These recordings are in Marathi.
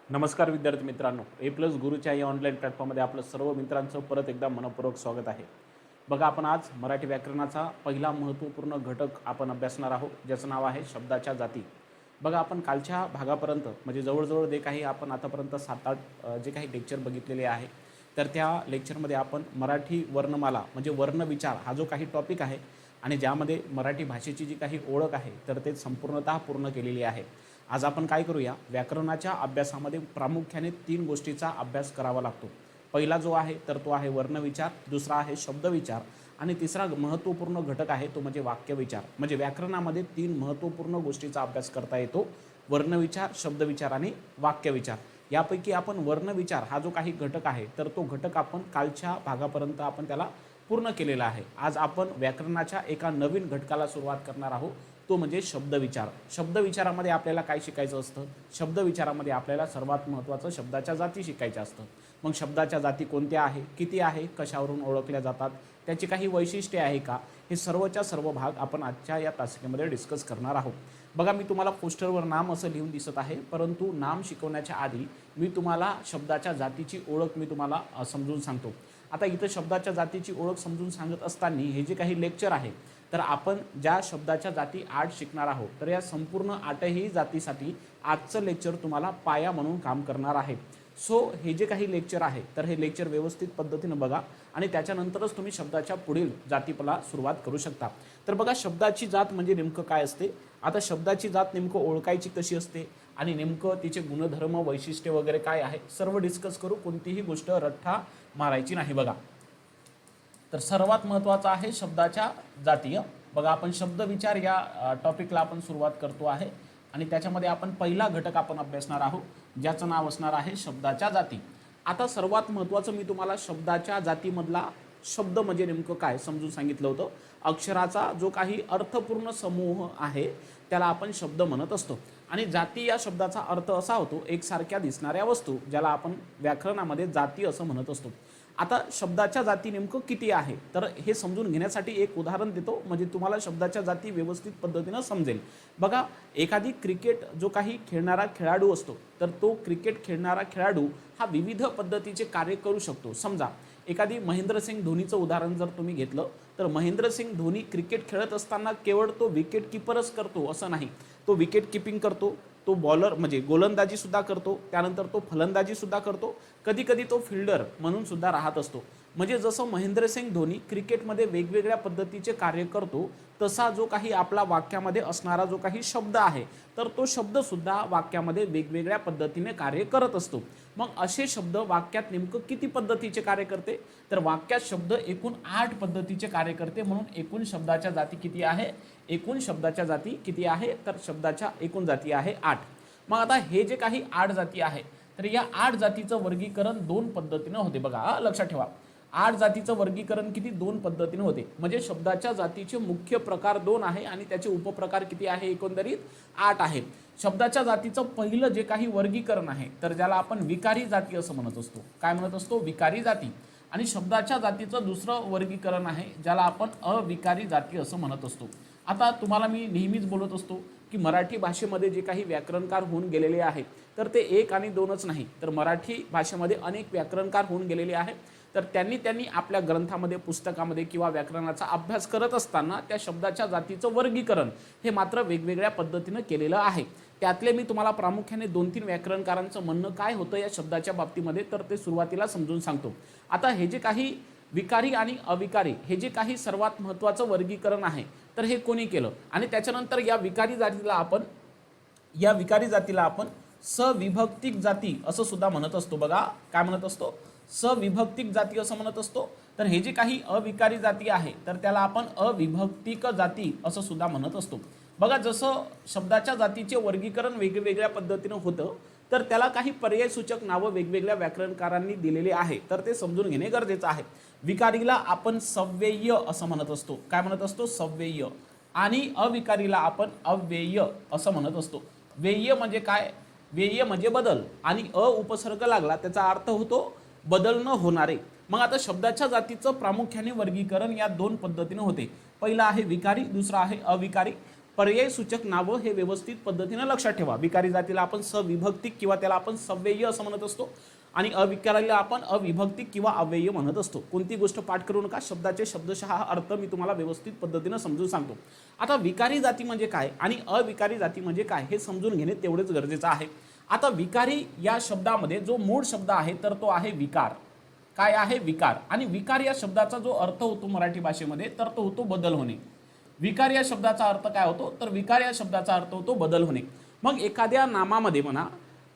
नमस्कार विद्यार्थी मित्रांनो, ए प्लस गुरुच्या या ऑनलाईन प्लॅटफॉर्ममध्ये आपलं सर्व मित्रांचं परत एकदा मनपूर्वक स्वागत आहे. बघा, आपण आज मराठी व्याकरणाचा पहिला महत्त्वपूर्ण घटक आपण अभ्यासणार आहोत, ज्याचं नाव आहे शब्दाच्या जाती. बघा, आपण कालच्या भागापर्यंत म्हणजे जवळजवळ जे काही आपण आतापर्यंत 7-8 जे काही लेक्चर बघितलेले आहे, तर त्या लेक्चरमध्ये आपण मराठी वर्णमाला म्हणजे वर्णविचार हा जो काही टॉपिक आहे आणि ज्यामध्ये मराठी भाषेची जी काही ओळख आहे तर ते संपूर्णतः पूर्ण केलेली आहे. आज आपण काय करूया, व्याकरणाच्या अभ्यासामध्ये प्रामुख्याने 3 गोष्टीचा अभ्यास करावा लागतो. पहिला जो आहे तर तो आहे वर्णविचार, दुसरा आहे शब्दविचार आणि तिसरा महत्त्वपूर्ण घटक आहे तो म्हणजे वाक्यविचार. म्हणजे व्याकरणामध्ये 3 महत्त्वपूर्ण गोष्टीचा अभ्यास करता येतो: वर्णविचार, शब्दविचार आणि वाक्यविचार. यापैकी आपण वर्णविचार हा जो काही घटक आहे तर तो घटक आपण कालच्या भागापर्यंत आपण त्याला पूर्ण केलेला आहे. आज आपण व्याकरणाच्या एका नवीन घटकाला सुरुवात करणार आहोत, तो म्हणजे शब्दविचार. शब्दविचारामध्ये आपल्याला काय शिकायचं असतं? शब्दविचारामध्ये आपल्याला सर्वात महत्त्वाचं शब्दाच्या जाती शिकायच्या असतं. मग शब्दाच्या जाती कोणत्या आहे, किती आहे, कशावरून ओळखल्या जातात, त्याची काही वैशिष्ट्ये आहे का, हे सर्वच्या सर्व भाग आपण आजच्या या तासिकेमध्ये डिस्कस करणार आहोत. बघा, मी तुम्हाला पोस्टरवर नाम असं लिहून दिसत आहे, परंतु नाम शिकवण्याच्या आधी मी तुम्हाला शब्दाच्या जातीची ओळख मी तुम्हाला समजून सांगतो. आता इथं शब्दाच्या जातीची ओळख समजून सांगत असताना हे जे काही लेक्चर आहे तर आपण ज्या शब्दाच्या जाती 8 शिकणार आहोत, तर या संपूर्ण 8ही जातीसाठी आजचं लेक्चर तुम्हाला पाया म्हणून काम करणार आहे. सो हे जे काही लेक्चर आहे तर हे लेक्चर व्यवस्थित पद्धतीनं बघा आणि त्याच्यानंतरच तुम्ही शब्दाच्या पुढील जातीला सुरुवात करू शकता. तर बघा, शब्दाची जात म्हणजे नेमकं काय असते. आता शब्दाची जात नेमकं ओळखायची कशी असते आणि नेमकं तिचे गुणधर्म, वैशिष्ट्य वगैरे काय आहे, सर्व डिस्कस करू. कोणतीही गोष्ट रट्टा मारायची नाही. बघा, तर सर्वात महत्त्वाचा आहे शब्दाच्या जाती. बघा, आपण शब्दविचार या टॉपिकला आपण सुरुवात करतो आहे आणि त्याच्यामध्ये आपण पहिला घटक आपण अभ्यासणार आहोत, ज्याचं नाव असणार आहे शब्दाच्या जाती. आता सर्वात महत्त्वाचं मी तुम्हाला शब्दाच्या जातीमधला शब्द म्हणजे नेमकं काय समजून सांगितलं होतं. अक्षराचा जो काही अर्थपूर्ण समूह आहे त्याला आपण शब्द म्हणत असतो आणि जाती या शब्दाचा अर्थ असा होतो एकसारख्या दिसणाऱ्या वस्तू, ज्याला आपण व्याकरणामध्ये जाती असं म्हणत असतो. आता शब्दाच्या जाती नेमकं किती आहे तर हे समजून घेण्यासाठी एक उदाहरण देतो, म्हणजे तुम्हाला शब्दाच्या जाती व्यवस्थित पद्धतीनं समजेल. बघा, एखादी क्रिकेट जो काही खेळणारा खेळाडू असतो तर तो क्रिकेट खेळणारा खेळाडू हा विविध पद्धतीचे कार्य करू शकतो. समजा एखादी महेंद्रसिंग धोनीचं उदाहरण जर तुम्ही घेतलं तर महेंद्रसिंग धोनी क्रिकेट खेळत असताना केवळ तो विकेट किपरच करतो असं नाही, तो विकेट किपिंग करतो, तो बॉलर म्हणजे गोलंदाजी सुद्धा करतो, त्यानंतर तो फलंदाजी सुद्धा करतो, कधी कधी तो फिल्डर म्हणून सुद्धा राहत असतो. म्हणजे जसं महेंद्रसिंग धोनी क्रिकेटमध्ये वेगवेगळ्या पद्धतीचे कार्य करतो, तसा जो काही आपला वाक्यामध्ये असणारा जो काही शब्द आहे तर तो शब्द सुद्धा वाक्यामध्ये वेगवेगळ्या पद्धतीने कार्य करत असतो. मग असे शब्द वाक्यात नेमकं किती पद्धतीचे कार्य करते तर वाक्यात शब्द एकूण 8 पद्धतीचे कार्य करते. म्हणून एकूण शब्दाच्या जाती किती आहे, एकूण शब्दाच्या जाती किती आहे तर शब्दाच्या एकूण जाती आहे 8. मग आता हे जे काही 8 जाती आहे तर या 8 जातीचं वर्गीकरण 2 पद्धतीनं होते. बघा, लक्षात ठेवा, 8 जातीचं वर्गीकरण किती 2 पद्धतीने होते. म्हणजे शब्दाच्या जातीचे मुख्य प्रकार 2 आहे आणि त्याचे उपप्रकार किती आहे, एकंदरीत 8 आहे. शब्दाच्या जातीचं पहिलं जे काही वर्गीकरण आहे तर ज्याला आपण विकारी जाती असं म्हणत असतो. काय म्हणत असतो, विकारी जाती. आणि शब्दाच्या जातीचं दुसरं वर्गीकरण आहे ज्याला आपण अविकारी जाती असं म्हणत असतो. आता तुम्हाला मी नेहमीच बोलत असतो की मराठी भाषेमध्ये जे काही व्याकरणकार होऊन गेलेले आहेत तर ते 1 आणि 2च नाही, तर मराठी भाषेमध्ये अनेक व्याकरणकार होऊन गेलेले आहेत. तर त्यांनी आपल्या ग्रंथामध्ये, पुस्तकामध्ये किंवा व्याकरणाचा अभ्यास करत असताना त्या शब्दाच्या जातीचं वर्गीकरण हे मात्र वेगवेगळ्या पद्धतीनं केलेलं आहे. त्यातले मी तुम्हाला प्रामुख्याने 2-3 व्याकरणकारांचं म्हणणं काय होतं या शब्दाच्या बाबतीमध्ये तर ते सुरुवातीला समजून सांगतो. आता हे जे काही विकारी आणि अविकारी हे जे काही सर्वात महत्त्वाचं वर्गीकरण आहे तर हे कोणी केलं आणि त्याच्यानंतर या विकारी जातीला आपण सविभक्तिक जाती असं सुद्धा म्हणत असतो. बघा, काय म्हणत असतो, सविभक्तिक जाती असं म्हणत असतो. तर हे जे काही अविकारी जाती आहे तर त्याला आपण अविभक्तिक जाती असं सुद्धा म्हणत असतो. बघा, जसं शब्दाच्या जातीचे वर्गीकरण वेगवेगळ्या पद्धतीनं होतं तर त्याला काही पर्यायसूचक नावं वेगवेगळ्या व्याकरणकारांनी दिलेले आहे, तर ते समजून घेणे गरजेचं आहे. विकारीला आपण सव्यय असं म्हणत असतो. काय म्हणत असतो, सव्यय. आणि अविकारीला आपण अव्यय असं म्हणत असतो. व्यय म्हणजे काय, व्यय म्हणजे बदल आणि उपसर्ग लागला त्याचा अर्थ होतो बदल न होणारे. मग आता शब्दाच्या जातीचं प्रामुख्याने वर्गीकरण या 2 पद्धतीने होते. पहिला आहे विकारी, दुसरा आहे अविकारी. पर्यायी सूचक नावं हे व्यवस्थित पद्धतीने लक्षात ठेवा. विकारी जातीला आपण सविभक्तिक किंवा त्याला आपण सव्यय असं म्हणत असतो आणि अविकारीला आपण अविभक्तिक किंवा अव्यय म्हणत असतो. कोणती गोष्ट पाठ करू नका, शब्दाचे शब्दशः अर्थ मी तुम्हाला व्यवस्थित पद्धतीने समजून सांगतो. आता विकारी जाती म्हणजे काय आणि अविकारी जाती म्हणजे काय हे समजून घेणे तेवढेच गरजेचं आहे. आता विकारी या शब्दामध्ये जो मूळ शब्द आहे तर तो आहे विकार. काय आहे? विकार. आणि विकार या शब्दाचा जो अर्थ होतो मराठी भाषेमध्ये तर तो होतो बदल होणे. विकार या शब्दाचा अर्थ काय होतो तर विकार या शब्दाचा अर्थ होतो बदल होणे. मग एखाद्या नामामध्ये म्हणा,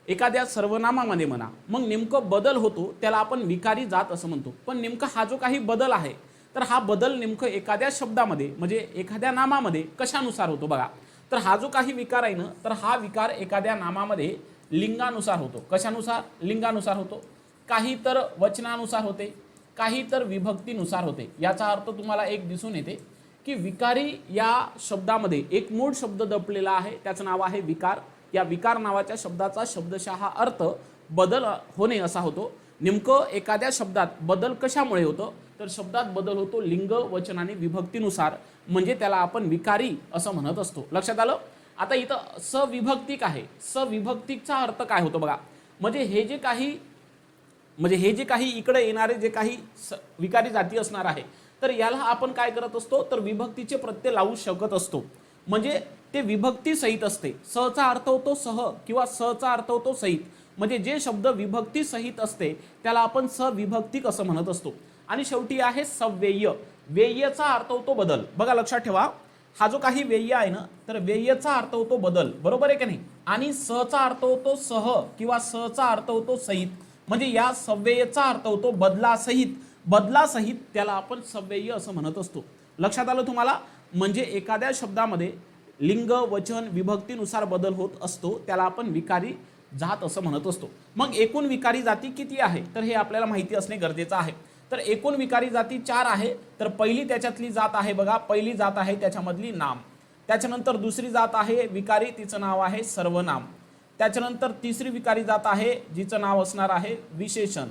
एखाद्या सर्वनामामध्ये म्हणा, मग नेमकं बदल होतो त्याला आपण विकारी जात असं म्हणतो. पण नेमका हा जो काही बदल आहे तर हा बदल नेमकं एखाद्या शब्दामध्ये म्हणजे एखाद्या नामामध्ये कशानुसार होतो बघा. तर हा जो काही विकार आहे ना तर हा विकार एखाद्या नामामध्ये लिंगानुसार होतो. कशानुसार? लिंगानुसार होतो. काही तर वचनानुसार होते, काही तर विभक्तीनुसार होते. याचा अर्थ तुम्हाला एक दिसून येते की विकारी या शब्दामध्ये एक मूळ शब्द दडपलेला आहे, त्याचं नाव आहे विकार. या विकार नावाच्या शब्दाचा शब्दशः अर्थ बदल होणे असा होतो. नेमकं एखाद्या शब्दात बदल कशामुळे होतो तर शब्दात बदल होतो लिंग, वचन आणि विभक्तीनुसार, म्हणजे त्याला आपण विकारी असं म्हणत असतो. लक्षात आलं? आता इथं सविभक्तिक आहे. सविभक्तिकचा अर्थ काय होतो बघा. म्हणजे हे जे काही इकडे येणारे जे काही विकारी जाती असणार आहे तर याला आपण काय करत असतो तर विभक्तीचे प्रत्यय लावू शकत असतो. म्हणजे ते विभक्ती सहित असते. सचा अर्थ होतो सह किंवा सचा अर्थ होतो सहित. म्हणजे जे शब्द विभक्ती सहित असते त्याला आपण सविभक्तिक असं म्हणत असतो. आणि शेवटी आहे सव्यय. व्ययचा अर्थ होतो बदल. बघा लक्षात ठेवा, हा जो काही व्यय आहे ना तर व्ययचा अर्थ होतो बदल. बरोबर आहे की नाही? आणि सचा अर्थ होतो सह किंवा सचा अर्थ होतो सहित. म्हणजे या सव्ययचा अर्थ होतो बदलासहित. बदलासहित त्याला आपण सव्यय असं म्हणत असतो. लक्षात आलं तुम्हाला? म्हणजे एखाद्या शब्दामध्ये लिंग, वचन, विभक्तीनुसार बदल होत असतो त्याला आपण विकारी जात असं म्हणत असतो. मग एकूण विकारी जाती किती आहे तर हे आपल्याला माहिती असणे गरजेचं आहे. तर एकूण विकारी जाती 4 आहे. तर पहिली त्याच्यातली जात आहे बघा, पहिली जात आहे त्याच्यामधली नाम. त्याच्यानंतर दुसरी जात आहे विकारी, तिचं नाव आहे सर्वनाम. त्याच्यानंतर तिसरी विकारी जात आहे जिचं नाव असणार आहे विशेषण.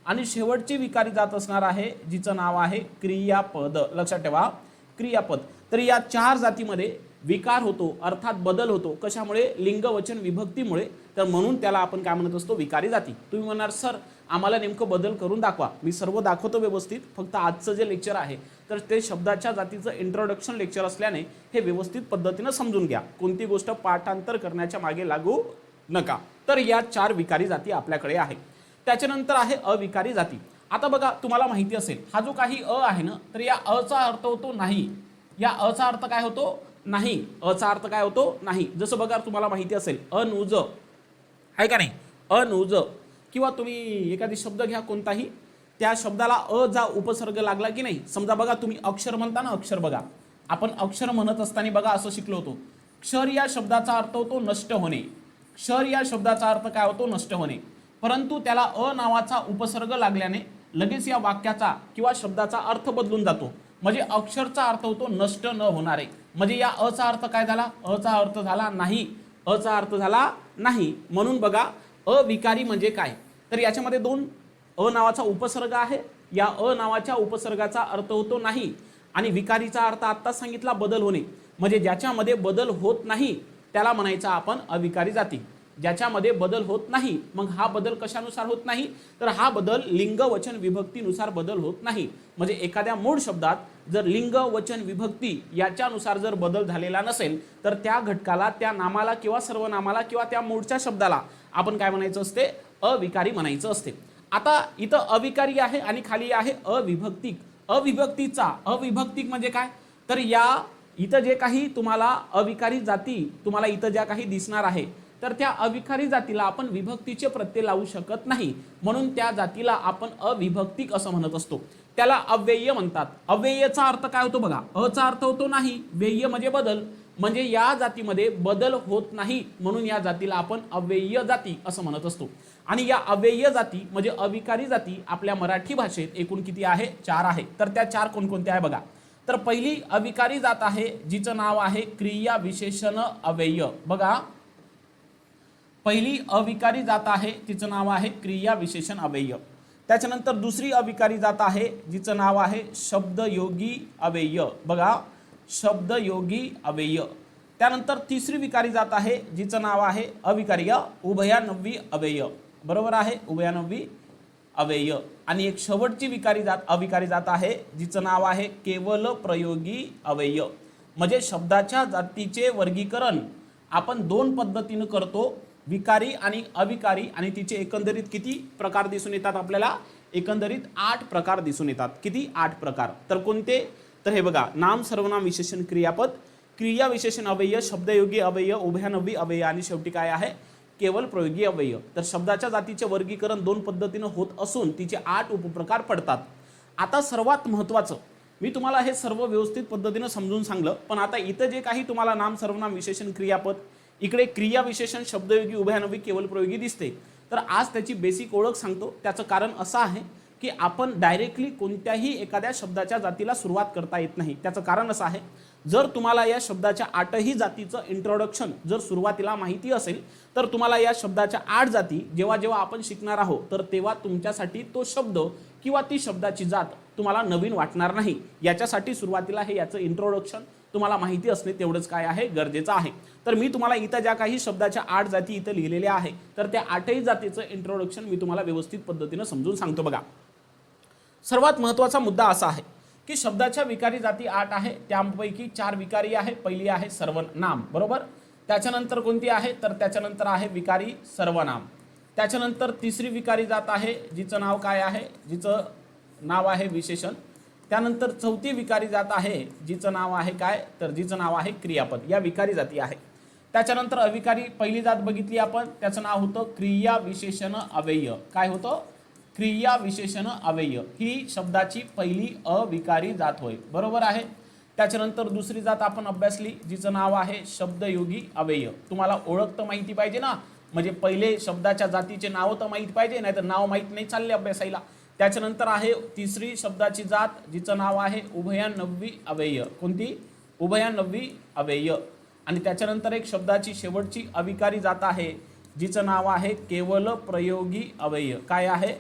आणि शेवटची विकारी जात असणार आहे जिचं नाव आहे क्रियापद. लक्षात ठेवा, क्रियापद. तर या 4 जातीमध्ये विकार होतो अर्थात बदल होतो. कशामुळे? लिंग, वचन, विभक्तीमुळे. तर म्हणून त्याला आपण काय म्हणत असतो विकारी जाती. तुम्ही म्हणणार सर आम्हाला नेमकं बदल करून दाखवा. मी सर्व दाखवतो व्यवस्थित. फक्त आजचं जे लेक्चर आहे तर ते शब्दाच्या जातीचं इंट्रोडक्शन लेक्चर असल्याने हे व्यवस्थित पद्धतीनं समजून घ्या. कोणती गोष्ट पाठांतर करण्याच्या मागे लागू नका. तर या 4 विकारी जाती आपल्याकडे आहे. त्याच्यानंतर आहे अविकारी जाती. आता बघा तुम्हाला माहिती असेल हा जो काही अ आहे ना तर या अचा अर्थ होतो नाही. या अचा अर्थ काय होतो? नाही. अचा अर्थ काय होतो? नाही. जसं बघा तुम्हाला माहिती असेल अनुज आहे का नाही? अनुज. किंवा तुम्ही एखादी शब्द घ्या कोणताही, त्या शब्दाला अ जा उपसर्ग लागला की नाही, समजा बघा तुम्ही अक्षर म्हणता ना, अक्षर बघा आपण अक्षर म्हणत असताना बघा असं शिकलो होतो. क्षर या शब्दाचा अर्थ होतो नष्ट होणे. क्षर या शब्दाचा अर्थ काय होतो? नष्ट होणे. परंतु त्याला अ नावाचा उपसर्ग लागल्याने लगेच या वाक्याचा किंवा शब्दाचा अर्थ बदलून जातो. म्हणजे अक्षरचा अर्थ होतो नष्ट न होणारे. म्हणजे या अचा अर्थ काय झाला? अचा अर्थ झाला नाही. अचा अर्थ झाला नाही. म्हणून बघा अविकारी म्हणजे काय तर याच्यामध्ये 2 अ नावाचा उपसर्ग आहे. या अ नावाच्या उपसर्गाचा अर्थ होतो नाही आणि विकारीचा अर्थ आत्ताच सांगितला बदल होणे. म्हणजे ज्याच्यामध्ये बदल होत नाही त्याला म्हणायचा आपण अविकारी जाती. ज्याच्यामध्ये बदल होत नाही, मग हा बदल कशानुसार होत नाही तर हा बदल लिंग, वचन, विभक्तीनुसार बदल होत नाही. म्हणजे एखाद्या मूळ शब्दात जर लिंग, वचन, विभक्ती याच्यानुसार जर बदल झालेला नसेल तर त्या घटकाला, त्या नामाला किंवा सर्वनामाला किंवा त्या मूळच्या शब्दाला आपण काय म्हणायचं असते? अविकारी म्हणायचं असते. आता इथं अविकारी आहे आणि खाली आहे अविभक्तिक. अविभक्तिक म्हणजे काय तर या इथं जे काही तुम्हाला अविकारी जाती तुम्हाला इथं ज्या काही दिसणार आहे तर त्या अविकारी जातीला आपण विभक्तीचे प्रत्यय लावू शकत नाही. म्हणून त्या जातीला आपण अविभक्तिक असं म्हणत असतो. त्याला अव्यय म्हणतात. अव्ययचा अर्थ काय होतो बघा. अचा अर्थ होतो नाही, व्यय म्हणजे बदल. म्हणजे या जातीमध्ये बदल होत नाही म्हणून या जातीला आपण अव्यय जाती असं म्हणत असतो. आणि या अव्यय जाती म्हणजे अविकारी जाती आपल्या मराठी भाषेत एकूण किती आहे? 4 आहे. तर त्या 4 कोणकोणत्या आहे बघा. तर पहिली अविकारी जात आहे जिचं नाव आहे क्रिया विशेषण अव्यय. बघा पहिली अविकारी जात आहे तिचं नाव आहे क्रिया विशेषण अव्यय. त्याच्यानंतर दुसरी अविकारी जात आहे जिचं नाव आहे शब्दयोगी अव्यय. बघा शब्दयोगी अव्यय. त्यानंतर तिसरी विकारी जात आहे जिचं नाव आहे अविकार्य उभयान्वी अव्यय, बरोबर आहे, उभयान्वी अव्यय. आणि एक शेवटची विकारी जात अविकारी जात आहे जिचं नाव आहे केवल प्रयोगी अव्यय. म्हणजे शब्दाच्या जातीचे वर्गीकरण आपण दोन पद्धतीने करतो, विकारी आणि अविकारी, आणि तिचे एकंदरीत किती प्रकार दिसून येतात आपल्याला? एकंदरीत 8 प्रकार दिसून येतात. किती? 8 प्रकार. तर कोणते? तर हे बघा, नाम, सर्वनाम, विशेषण, क्रियापद, क्रिया विशेषण अव्यय, शब्दयोगी अव्यय, उभयान्वी अव्यय आणि शेवटी काय आहे? केवल प्रयोगी अव्यय. तर शब्दाच्या जातीचे वर्गीकरण दोन पद्धतीने होत असून तिचे 8 उपप्रकार पडतात. आता सर्वात महत्त्वाचं, मी तुम्हाला हे सर्व व्यवस्थित पद्धतीने समजून सांगलं, पण आता इथं जे काही तुम्हाला नाम, सर्वनाम, विशेषण, क्रियापद, इकडे क्रिया विशेषण, शब्दयोगी, उभयान्वी, केवल प्रयोगी दिसते. तर आज त्याची बेसिक ओळख सांगतो. त्याचं कारण असं आहे की आपण डायरेक्टली कोणत्याही एखाद्या शब्दाच्या जातीला सुरुवात करता येत नाही. त्याचं कारण असं आहे, जर तुम्हाला या शब्दाच्या 8ही जातीचं इंट्रोडक्शन जर सुरुवातीला माहिती असेल तर तुम्हाला या शब्दाच्या 8 जाती जेव्हा जेव्हा आपण शिकणार आहोत तर तेव्हा तुमच्यासाठी तो शब्द किंवा ती शब्दाची जात तुम्हाला नवीन वाटणार नाही. याच्यासाठी सुरुवातीला हे याचं इंट्रोडक्शन तुम्हाला माहिती असणे तेवढंच काय आहे? गरजेचं आहे. तर मी तुम्हाला इथं ज्या काही शब्दाच्या 8 जाती इथं लिहिलेल्या आहे तर त्या 8ही जातीचं इंट्रोडक्शन मी तुम्हाला व्यवस्थित पद्धतीने समजून सांगतो. बघा, सर्वात महत्त्वाचा मुद्दा असा आहे की शब्दाच्या विकारी जाती 8 आहे, त्यापैकी 4 विकारी आहे. पहिली आहे सर्वनाम, बरोबर. त्याच्यानंतर कोणती आहे? तर त्याच्यानंतर आहे विकारी सर्वनाम. त्याच्यानंतर तिसरी विकारी जात आहे जिचं नाव काय आहे? जिचं नाव आहे विशेषण. त्यानंतर चौथी विकारी जात आहे जिचं नाव आहे काय? तर जिचं नाव आहे क्रियापद. या विकारी जाती आहे. त्याच्यानंतर अविकारी पहिली जात बघितली आपण, त्याचं नाव होतं क्रिया विशेषण अव्यय. काय होतं? क्रिया विशेषण अव्यय ही शब्दाची पहिली अविकारी जात होय, बरोबर आहे. त्याच्यानंतर दुसरी जात आपण अभ्यासली जिचं नाव आहे शब्दयोगी अव्यय. तुम्हाला ओळख तर माहिती पाहिजे ना, म्हणजे पहिले शब्दाच्या जातीचे नाव तर माहिती पाहिजे, नाही तर नाव माहित नाही चालले अभ्यासायला. त्याच्यानंतर आहे तिसरी शब्दाची जात जिचं नाव आहे उभयान्वी अव्यय. कोणती? उभयान्वी अव्यय. आणि त्याच्यानंतर एक शब्दाची शेवटची अविकारी जात आहे जिचं नाव आहे केवल प्रयोगी अव्यय. काय आहे?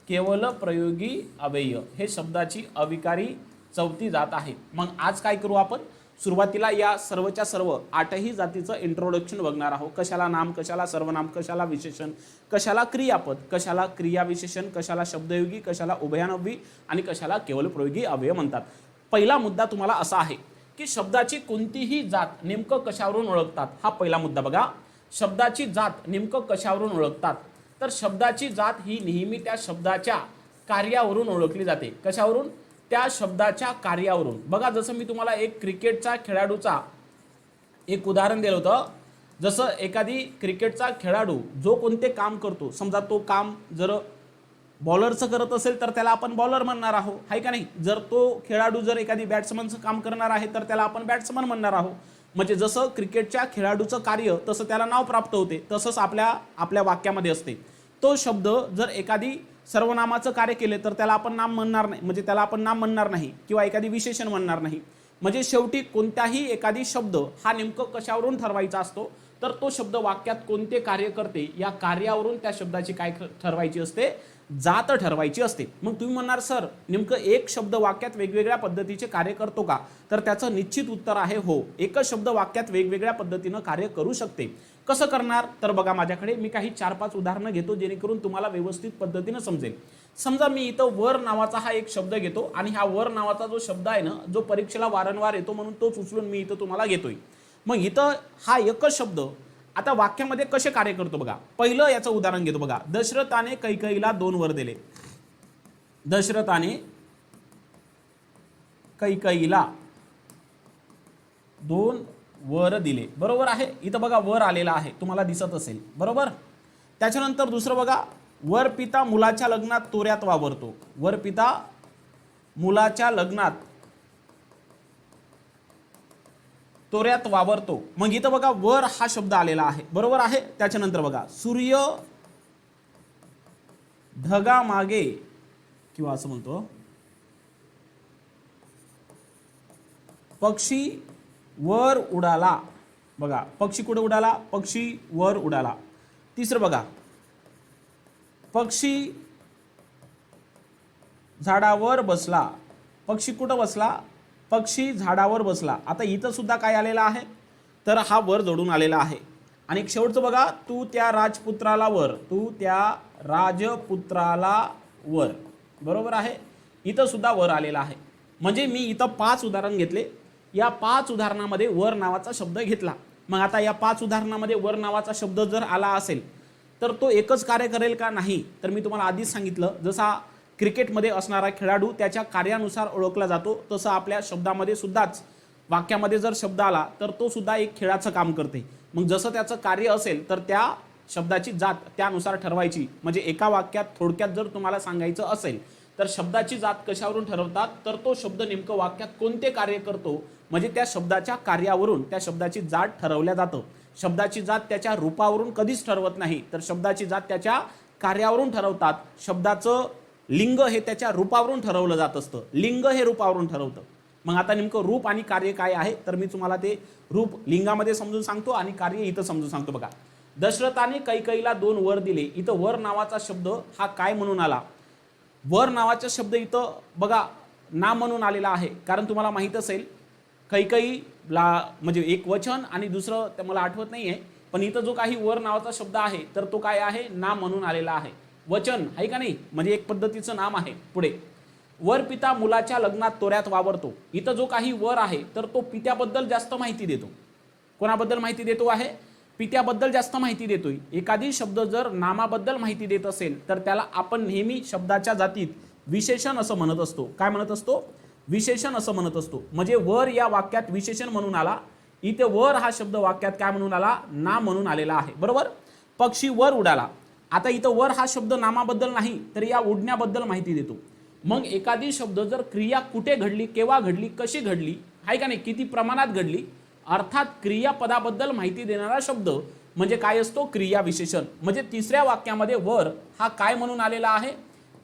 केवल प्रयोगी अव्यय. हे शब्दाची अविकारी चौथी जात आहे. मग आज काय करू आपण? सुरुवातीला या सर्वच्या सर्व 8ही जातीचं इंट्रोडक्शन बघणार आहोत. कशाला नाम, कशाला सर्वनाम, कशाला विशेषण, कशाला क्रियापद, कशाला क्रिया विशेषण, कशाला शब्दयोगी, कशाला उभयान्वी आणि कशाला केवल प्रयोगी अव्यय म्हणतात. पहिला मुद्दा तुम्हाला असा आहे की शब्दाची कोणतीही जात नेमकं कशावरून ओळखतात? हा पहिला मुद्दा बघा. शब्दाची जात नेमकं कशावरून ओळखतात? तर शब्दाची जात ही नेहमी त्या शब्दाच्या कार्यावरून ओळखली जाते. कशावरून? त्या शब्दाच्या कार्यावरून. बघा, जसं मी तुम्हाला एक क्रिकेटचा खेळाडूचा एक उदाहरण दिलं होतं. जसं एखादी क्रिकेटचा खेळाडू जो कोणते काम करतो, समजा तो काम जर बॉलरचं करत असेल तर त्याला आपण बॉलर म्हणणार आहोत, आहे का नाही. जर तो खेळाडू जर एखादी बॅट्समनचं काम करणार आहे तर त्याला आपण बॅट्समन म्हणणार आहोत. म्हणजे जसं क्रिकेटच्या खेळाडूचं कार्य तसं त्याला नाव प्राप्त होते, तसंच आपल्या वाक्यामध्ये असते. तो शब्द जर एखादी सर्वनामाचं कार्य केले तर त्याला आपण नाम म्हणणार नाही, म्हणजे त्याला आपण नाम म्हणणार नाही किंवा एखादी विशेषण म्हणणार नाही. म्हणजे शेवटी कोणताही एखादी शब्द हा नेमकं कशावरून ठरवायचा असतो? तर तो शब्द वाक्यात कोणते कार्य करते या कार्यावरून त्या शब्दाची काय ठरवायची असते? जात ठरवायची असते. मग तुम्ही म्हणणार, सर नेमकं एक शब्द वाक्यात वेगवेगळ्या पद्धतीचे कार्य करतो का? तर त्याचं निश्चित उत्तर आहे हो. एकच शब्द वाक्यात वेगवेगळ्या पद्धतीनं कार्य करू शकते. कसं करणार? तर बघा, माझ्याकडे मी काही 4-5 उदाहरणं घेतो जेणेकरून तुम्हाला व्यवस्थित पद्धतीनं समजेल. समजा मी इथं वर नावाचा हा एक शब्द घेतो आणि हा वर नावाचा जो शब्द आहे ना, जो परीक्षेला वारंवार येतो म्हणून तोच उचलून मी इथं तुम्हाला घेतोय. मग इथं हा एकच शब्द आता वाक्यामध्ये कसे कार्य करतो बघा. पहिलं याचं उदाहरण घेतो बघा. दशरथाने कैकेयीला 2 वर दिले. दशरथाने कैकेयीला 2 वर दिले, बरोबर आहे. इथं बघा वर आलेला आहे, तुम्हाला दिसत असेल, बरोबर. त्याच्यानंतर दुसरं बघा, वर पिता मुलाच्या लग्नात तोऱ्यात वावरतो. वर पिता मुलाच्या लग्नात तोऱ्यात वावरतो. मग इथं बघा वर हा शब्द आलेला आहे, बरोबर आहे. त्याच्यानंतर बघा, सूर्य ढगा मागे, किंवा असं म्हणतो पक्षी वर उडाला. बघा, पक्षी कुठे उडाला? पक्षी वर उडाला. तिसरं बघा, पक्षी झाडावर बसला. पक्षी कुठं बसला? पक्षी झाडावर बसला. आता इथं सुद्धा काय आलेलं आहे? तर हा वर जोडून आलेला आहे. आणि एक शेवटचं बघा, तू त्या राजपुत्राला वर, तू त्या राजपुत्राला वर, बरोबर आहे. इथं सुद्धा वर आलेला आहे. म्हणजे मी इथं 5 उदाहरण घेतले. या 5 उदाहरणामध्ये वर नावाचा शब्द घेतला. मग आता या 5 उदाहरणामध्ये वर नावाचा शब्द जर आला असेल तर तो एकच कार्य करेल का नाही, तर मी तुम्हाला आधीच सांगितलं, जसा क्रिकेटमध्ये असणारा खेळाडू त्याच्या कार्यानुसार ओळखला जातो, तसं आपल्या शब्दामध्ये सुद्धाच वाक्यामध्ये जर शब्द आला तर तो सुद्धा एक खेळाचं काम करते. मग जसं त्याचं कार्य असेल तर त्या शब्दाची जात त्यानुसार ठरवायची. म्हणजे एका वाक्यात थोडक्यात जर तुम्हाला सांगायचं असेल तर शब्दाची जात कशावरून ठरवतात, तर तो शब्द नेमकं वाक्यात कोणते कार्य करतो, म्हणजे त्या शब्दाच्या कार्यावरून त्या शब्दाची जात ठरवल्या जातं. शब्दाची जात त्याच्या रूपावरून कधीच ठरवत नाही, तर शब्दाची जात त्याच्या कार्यावरून ठरवतात. शब्दाचं लिंग हे त्याच्या रूपावरून ठरवलं जात असतं. लिंग हे रूपावरून ठरवतं. मग आता नेमकं रूप आणि कार्य काय आहे, तर मी तुम्हाला ते रूप लिंगामध्ये समजून सांगतो आणि कार्य इथं समजून सांगतो. बघा, दशरथाने कैकेयीला 2 वर दिले. इथं वर नावाचा शब्द हा काय म्हणून आला, वर नावाचा शब्द इथं बघा ना म्हणून आलेला आहे. कारण तुम्हाला माहीत असेल कैकेयीला म्हणजे एक वचन आणि दुसरं ते मला आठवत नाही आहे, पण इथं जो काही वर नावाचा शब्द आहे तर तो काय आहे, ना म्हणून आलेला आहे. वचन आहे का नाही, म्हणजे एक पद्धतीचं नाम आहे. पुढे, वर पिता मुलाच्या लग्नात तोऱ्यात वावरतो. इथं जो काही वर आहे तर तो पित्याबद्दल जास्त माहिती देतो. कोणाबद्दल माहिती देतो आहे, पित्याबद्दल जास्त माहिती देतोय. एखादी शब्द जर नामाबद्दल माहिती देत असेल तर त्याला आपण नेहमी शब्दाच्या जातीत विशेषण असं म्हणत असतो. काय म्हणत असतो, विशेषण असं म्हणत असतो. म्हणजे वर या वाक्यात विशेषण म्हणून आला, इथे वर हा शब्द वाक्यात काय म्हणून आला, ना म्हणून आलेला आहे. बरोबर. पक्षी वर उडाला. आता इथं वर हा शब्द नामाबद्दल नाही तर या उडण्याबद्दल माहिती देतो. मग एखादी शब्द जर क्रिया कुठे घडली, केव्हा घडली, कशी घडली आहे का नाही, किती प्रमाणात घडली, अर्थात क्रियापदाबद्दल माहिती देणारा शब्द म्हणजे काय असतो, क्रिया विशेषण. म्हणजे तिसऱ्या वाक्यामध्ये वर हा काय म्हणून आलेला आहे,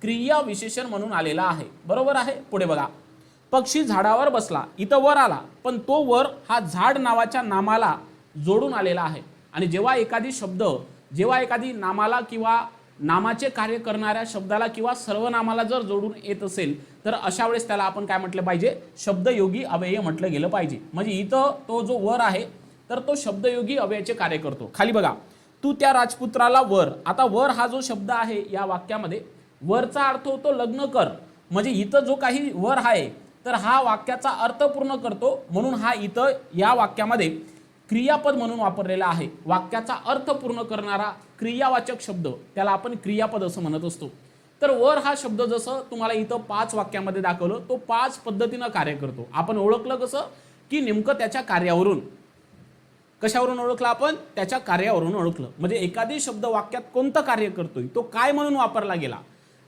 क्रिया विशेषण म्हणून आलेला आहे. बरोबर आहे. पुढे बघा, पक्षी झाडावर बसला. इथं वर आला, पण तो वर हा झाड नावाच्या नामाला जोडून आलेला आहे. आणि जेव्हा एखादी नामाला किंवा नामाचे कार्य करणाऱ्या शब्दाला किंवा सर्वनामाला जर जोडून येत असेल तर अशा वेळेस त्याला आपण काय म्हटलं पाहिजे, शब्दयोगी अव्यय म्हटलं गेलं पाहिजे. म्हणजे इथं तो जो वर आहे तर तो शब्दयोगी अव्ययाचे कार्य करतो. खाली बघा, तू त्या राजपुत्राला वर. आता वर हा जो शब्द आहे या वाक्यामध्ये वरचा अर्थ होतो लग्न कर. म्हणजे इथं जो काही वर आहे तर हा वाक्याचा अर्थ पूर्ण करतो, म्हणून हा इथं या वाक्यामध्ये क्रियापद म्हणून वापरलेला आहे. वाक्याचा अर्थ पूर्ण करणारा क्रियावाचक शब्द त्याला आपण क्रियापद असं म्हणत असतो. तर वर हा शब्द जसं तुम्हाला इथं 5 वाक्यामध्ये दाखवलं, तो 5 पद्धतीनं कार्य करतो. आपण ओळखलं कसं, की नेमकं त्याच्या कार्यावरून. कशावरून ओळखलं आपण, त्याच्या कार्यावरून ओळखलं. म्हणजे एखादी शब्द वाक्यात कोणतं कार्य करतोय, तो काय म्हणून वापरला गेला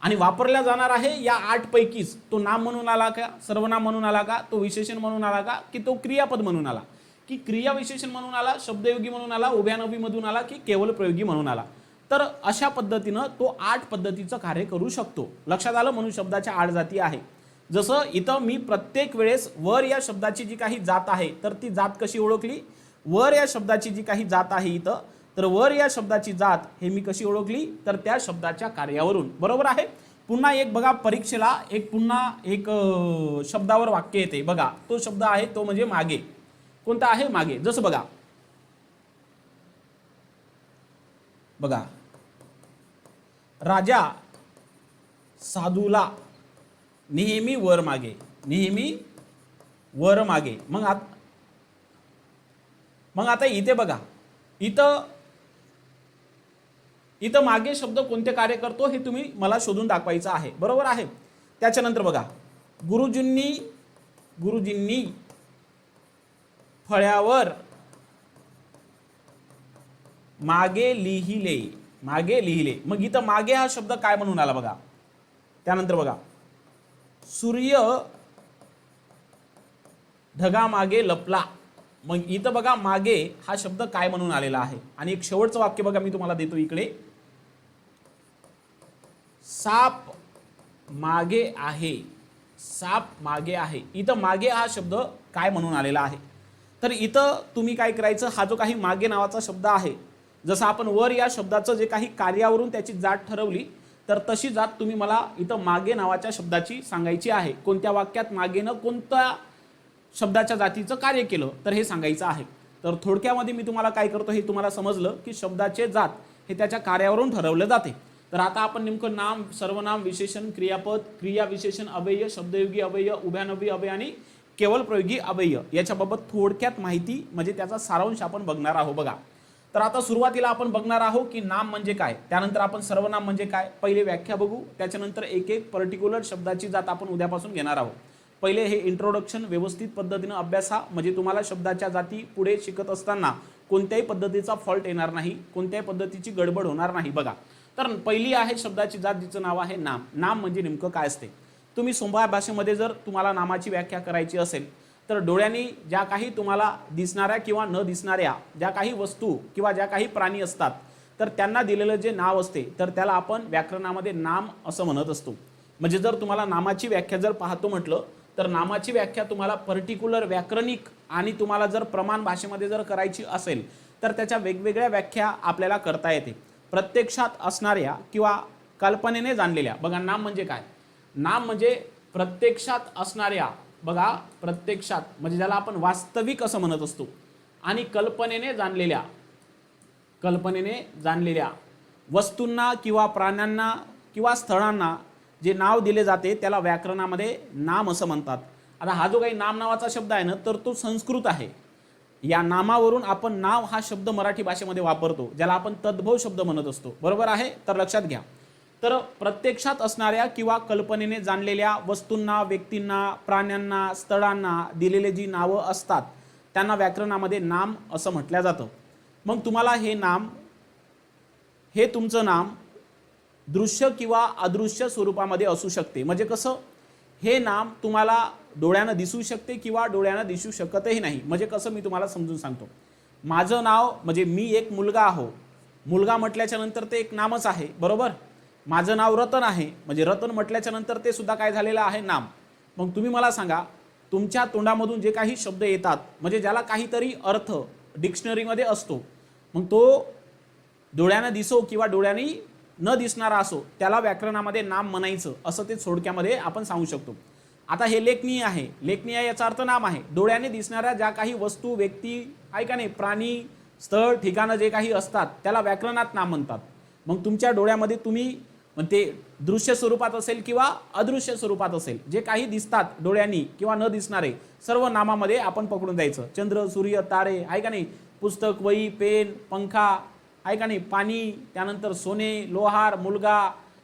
आणि वापरला जाणार आहे या 8 पैकीच तो नाम म्हणून आला का, सर्वनाम म्हणून आला का, तो विशेषण म्हणून आला का, की तो क्रियापद म्हणून आला, की क्रिया विशेषण म्हणून आला, शब्दयोगी म्हणून आला, उभयानवी मधून आला, की केवळ प्रयोगी म्हणून आला. तर अशा पद्धतीनं तो 8 पद्धतीचं कार्य करू शकतो. लक्षात आलं. म्हणून शब्दाच्या 8 जाती आहे. जसं इथं मी प्रत्येक वेळेस वर या शब्दाची जी काही जात आहे तर ती जात कशी ओळखली, वर या शब्दाची जी काही जात आहे इथं, तर वर या शब्दाची जात हे मी कशी ओळखली, तर त्या शब्दाच्या कार्यावरून. बरोबर आहे. पुन्हा एक बघा, परीक्षेला पुन्हा एक शब्दावर वाक्य येते बघा. तो शब्द आहे तो म्हणजे मागे. कोणता आहे, मागे. जसं बघा, राजा साधूला नेहमी वर मागे, नेहमी वर मागे. मग आता इथे बघा, इथं मागे शब्द कोणते कार्य करतो हे तुम्ही मला शोधून दाखवायचं आहे. बरोबर आहे. त्याच्यानंतर बघा, गुरुजींनी फळ्यावर मागे लिहिले. मग इथं मागे हा शब्द काय म्हणून आला बघा. त्यानंतर बघा, सूर्य ढगा मागे लपला. मग इथं बघा, मागे हा शब्द काय म्हणून आलेला आहे. आणि एक शेवटचं वाक्य बघा मी तुम्हाला देतो इकडे, साप मागे आहे. इथं मागे हा शब्द काय म्हणून आलेला आहे. तर इथं तुम्ही काय करायचं, हा जो काही मागे नावाचा शब्द आहे, जसं आपण वर या शब्दाचं जे काही कार्यावरून त्याची जात ठरवली, तर तशी जात तुम्ही मला इथं मागे नावाच्या शब्दाची सांगायची आहे. कोणत्या वाक्यात मागेनं कोणत्या शब्दाच्या जातीचं कार्य केलं तर हे सांगायचं आहे. तर थोडक्यामध्ये मी तुम्हाला काय करतो हे तुम्हाला समजलं की शब्दाचे जात हे त्याच्या कार्यावरून ठरवले जाते. तर आता आपण नेमकं नाम, सर्वनाम, विशेषण, क्रियापद, क्रिया विशेषण, अव्यय, शब्दयोगी अव्यय, उभयनामी अव्यय आणि केवळ प्रयोगी अव्यय याच्याबाबत थोडक्यात माहिती म्हणजे त्याचा सारांश आपण बघणार आहोत. बघा, तर आता सुरुवातीला आपण बघणार आहोत की नाम म्हणजे काय, त्यानंतर आपण सर्वनाम म्हणजे काय, पहिले व्याख्या बघू, त्याच्यानंतर एक एक पर्टिक्युलर शब्दाची जात आपण उद्यापासून घेणार आहोत. पहिले हे इंट्रोडक्शन व्यवस्थित पद्धतीने अभ्यासा, म्हणजे तुम्हाला शब्दाच्या जाती पुढे शिकत असताना कोणत्याही पद्धतीचा फॉल्ट येणार नाही, कोणत्याही पद्धतीची गडबड होणार नाही. बघा, तर पहिली आहे शब्दाची जात जिचं नाव आहे नाम. नाम म्हणजे नेमकं काय असते. तुम्ही सोपा भाषेमध्ये जर तुम्हाला नामाची व्याख्या करायची असेल तर डोळ्यांनी ज्या काही तुम्हाला दिसणाऱ्या किंवा न दिसणाऱ्या ज्या काही वस्तू किंवा ज्या काही प्राणी असतात तर त्यांना दिलेलं जे नाव असते तर त्याला आपण व्याकरणामध्ये नाम असं म्हणत असतो. म्हणजे जर तुम्हाला नामाची व्याख्या जर पाहतो म्हटलं तर नामाची व्याख्या तुम्हाला पर्टिक्युलर व्याकरणिक आणि तुम्हाला जर प्रमाण भाषेमध्ये जर करायची असेल तर त्याच्या वेगवेगळ्या व्याख्या आपल्याला करता येते. प्रत्यक्षात असणाऱ्या किंवा कल्पनेने जाणलेल्या. बघा, नाम म्हणजे काय. नाम म्हणजे प्रत्यक्षात असणाऱ्या, बघा प्रत्यक्षात म्हणजे ज्याला आपण वास्तविक असं म्हणत असतो, आणि कल्पनेने जाणलेल्या वस्तूंना किंवा प्राण्यांना किंवा स्थळांना जे नाव दिले जाते त्याला व्याकरणामध्ये नाम असं म्हणतात. आता हा जो काही नाम नावाचा शब्द आहे ना तर तो संस्कृत आहे. या नामावरून आपण नाव हा शब्द मराठी भाषेमध्ये वापरतो, ज्याला आपण तद्भव शब्द म्हणत असतो. बरोबर आहे, तर लक्षात घ्या. तर प्रत्यक्षात असणाऱ्या किंवा कल्पनेने जाणलेल्या वस्तूंना, व्यक्तींना, प्राण्यांना, स्थळांना दिलेले जी नावं असतात त्यांना व्याकरणामध्ये नाम असं म्हटलं जातं. मग तुम्हाला हे तुमचं नाम दृश्य किंवा अदृश्य स्वरूपामध्ये असू शकते. म्हणजे कसं, हे नाम तुम्हाला डोळ्यानं दिसू शकते किंवा डोळ्यानं दिसू शकतही नाही. म्हणजे कसं, मी तुम्हाला समजून सांगतो. माझं नाव म्हणजे मी एक मुलगा आहो, मुलगा म्हटल्याच्या नंतर ते एक नामच आहे, बरोबर. माझं नाव रतन आहे म्हणजे रतन म्हटल्याच्या नंतर ते सुद्धा काय झालेलं आहे, नाम. मग तुम्ही मला सांगा, तुमच्या तोंडामधून जे काही शब्द येतात म्हणजे ज्याला काहीतरी अर्थ डिक्शनरीमध्ये असतो, मग तो डोळ्यानं दिसो किंवा डोळ्यांनी न दिसणारा असो त्याला व्याकरणामध्ये नाम म्हणायचं, असं ते थोडक्यामध्ये आपण सांगू शकतो. आता हे लेखनीय आहे. लेखनीय याचा अर्थ नाम आहे. डोळ्याने दिसणाऱ्या ज्या काही वस्तू, व्यक्ती आहे का नाही, प्राणी, स्थळ, ठिकाणं जे काही असतात त्याला व्याकरणात नाम म्हणतात. मग तुमच्या डोळ्यामध्ये तुम्ही ते दृश्य स्वरूपात असेल किंवा अदृश्य स्वरूपात असेल, जे काही दिसतात डोळ्यांनी किंवा न दिसणारे सर्व नामामध्ये आपण पकडून द्यायचं. चंद्र, सूर्य, तारे आहे का नाही, पुस्तक, वही, पेन, पंखा आहे का नाही, पाणी, त्यानंतर सोने, लोहार, मुलगा